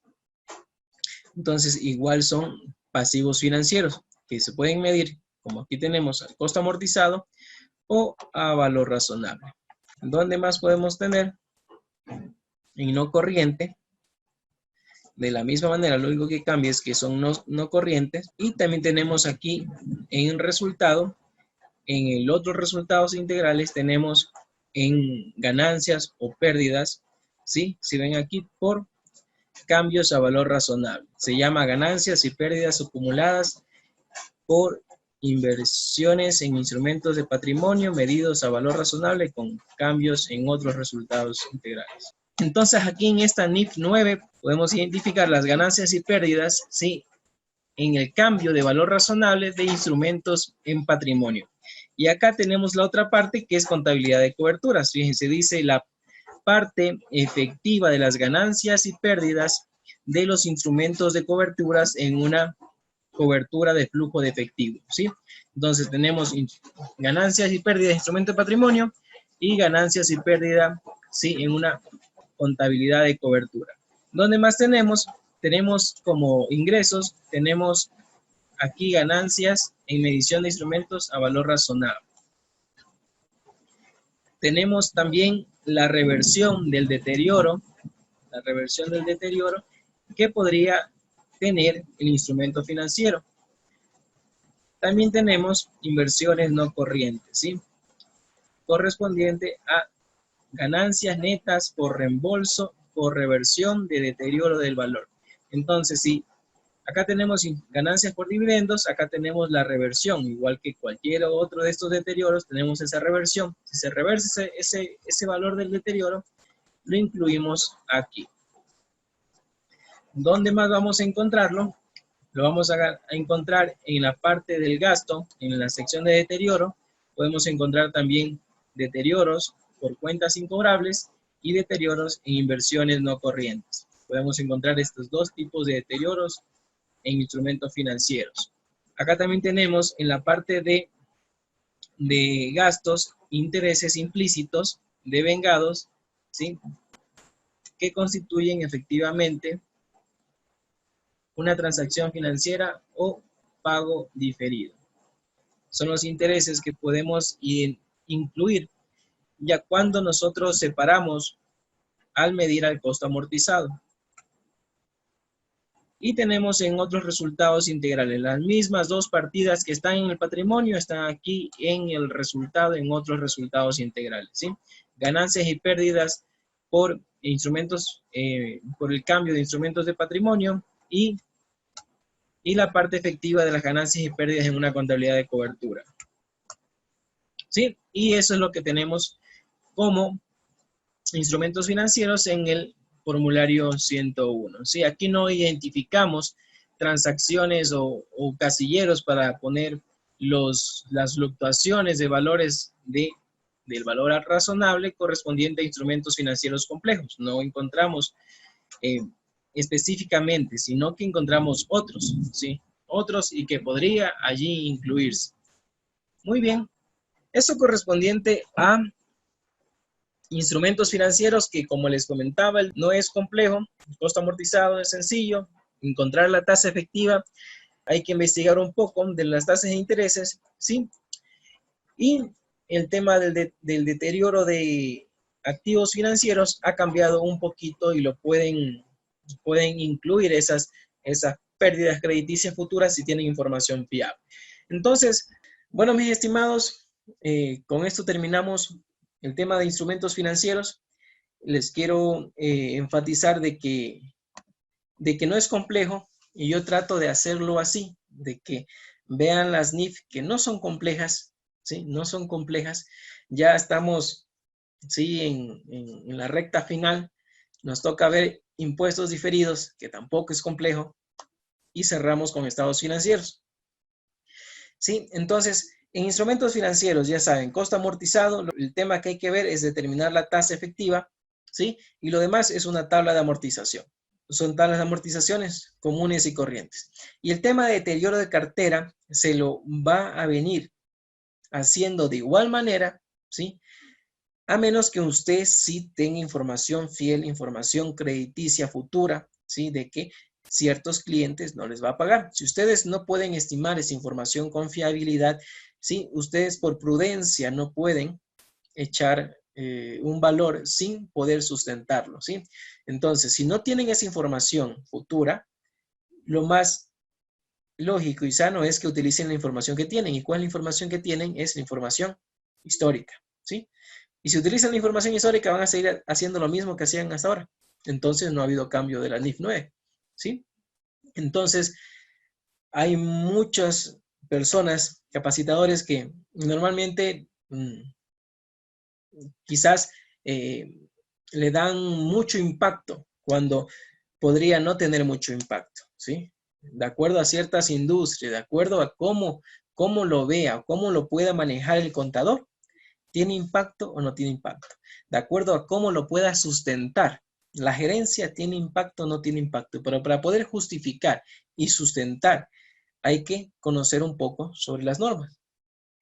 Entonces, igual son pasivos financieros que se pueden medir, como aquí tenemos, al costo amortizado o a valor razonable. ¿Dónde más podemos tener? En no corriente. De la misma manera, lo único que cambia es que son no corrientes. Y también tenemos aquí en resultado, en el otro resultados integrales, tenemos en ganancias o pérdidas, ¿sí? Si ven aquí, por cambios a valor razonable. Se llama ganancias y pérdidas acumuladas por inversiones en instrumentos de patrimonio medidos a valor razonable con cambios en otros resultados integrales. Entonces aquí en esta NIF 9 podemos identificar las ganancias y pérdidas, ¿sí? En el cambio de valor razonable de instrumentos en patrimonio. Y acá tenemos la otra parte que es contabilidad de coberturas. Fíjense, dice la parte efectiva de las ganancias y pérdidas de los instrumentos de coberturas en una cobertura de flujo de efectivo, ¿sí? Entonces tenemos ganancias y pérdidas de instrumento de patrimonio y ganancias y pérdidas, ¿sí? En una contabilidad de cobertura. ¿Dónde más tenemos? Tenemos como ingresos, tenemos aquí ganancias en medición de instrumentos a valor razonable. Tenemos también la reversión del deterioro, que podría tener el instrumento financiero. También tenemos inversiones no corrientes, ¿sí? Correspondiente a ganancias netas por reembolso o reversión de deterioro del valor. Entonces, sí, acá tenemos ganancias por dividendos, acá tenemos la reversión, igual que cualquier otro de estos deterioros, tenemos esa reversión. Si se reversa ese valor del deterioro, lo incluimos aquí. ¿Dónde más vamos a encontrarlo? Lo vamos a encontrar en la parte del gasto, en la sección de deterioro. Podemos encontrar también deterioros por cuentas incobrables y deterioros en inversiones no corrientes. podemos encontrar estos dos tipos de deterioros en instrumentos financieros. Acá también tenemos en la parte de gastos, intereses implícitos devengados, ¿sí?, que constituyen efectivamente una transacción financiera o pago diferido. Son los intereses que podemos incluir ya cuando nosotros separamos al medir al costo amortizado. Y tenemos en otros resultados integrales, las mismas dos partidas que están en el patrimonio están aquí en el resultado, en otros resultados integrales, ¿sí? Ganancias y pérdidas por instrumentos, por el cambio de instrumentos de patrimonio y la parte efectiva de las ganancias y pérdidas en una contabilidad de cobertura, ¿sí? Y eso es lo que tenemos como instrumentos financieros en el formulario 101. ¿Sí? Aquí no identificamos transacciones o casilleros para poner las fluctuaciones de valores del valor razonable correspondiente a instrumentos financieros complejos. No encontramos específicamente, sino que encontramos otros, ¿sí? Otros y que podría allí incluirse. Muy bien. Eso correspondiente a instrumentos financieros que, como les comentaba, no es complejo, el costo amortizado es sencillo, encontrar la tasa efectiva, hay que investigar un poco de las tasas de intereses, ¿sí? Y el tema del deterioro de activos financieros ha cambiado un poquito y lo pueden incluir esas pérdidas crediticias futuras si tienen información fiable. Entonces, bueno, mis estimados, con esto terminamos el tema de instrumentos financieros. Les quiero enfatizar de que no es complejo y yo trato de hacerlo así, de que vean las NIF que no son complejas, ¿sí? No son complejas. Ya estamos, ¿sí?, en la recta final. Nos toca ver impuestos diferidos, que tampoco es complejo, y cerramos con estados financieros. ¿Sí? Entonces, en instrumentos financieros, ya saben, costo amortizado, el tema que hay que ver es determinar la tasa efectiva, ¿sí? Y lo demás es una tabla de amortización. Son tablas de amortizaciones comunes y corrientes. Y el tema de deterioro de cartera se lo va a venir haciendo de igual manera, ¿sí? A menos que usted sí tenga información fiel, información crediticia futura, ¿sí?, de que ciertos clientes no les va a pagar. Si ustedes no pueden estimar esa información con fiabilidad, ¿sí?, ustedes por prudencia no pueden echar un valor sin poder sustentarlo, ¿sí? Entonces, si no tienen esa información futura, lo más lógico y sano es que utilicen la información que tienen. ¿Y cuál es la información que tienen? Es la información histórica, ¿sí? Y si utilizan la información histórica, van a seguir haciendo lo mismo que hacían hasta ahora. Entonces, no ha habido cambio de la NIF 9, ¿sí? Entonces, hay muchas personas, capacitadores, que normalmente quizás le dan mucho impacto cuando podría no tener mucho impacto, ¿sí? De acuerdo a ciertas industrias, de acuerdo a cómo lo vea, cómo lo pueda manejar el contador, ¿tiene impacto o no tiene impacto? De acuerdo a cómo lo pueda sustentar. La gerencia tiene impacto o no tiene impacto, pero para poder justificar y sustentar hay que conocer un poco sobre las normas,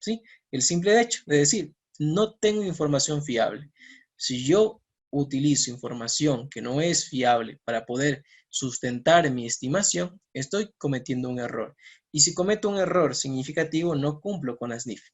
¿sí? El simple hecho de decir, no tengo información fiable. Si yo utilizo información que no es fiable para poder sustentar mi estimación, estoy cometiendo un error. Y si cometo un error significativo, no cumplo con las NIF.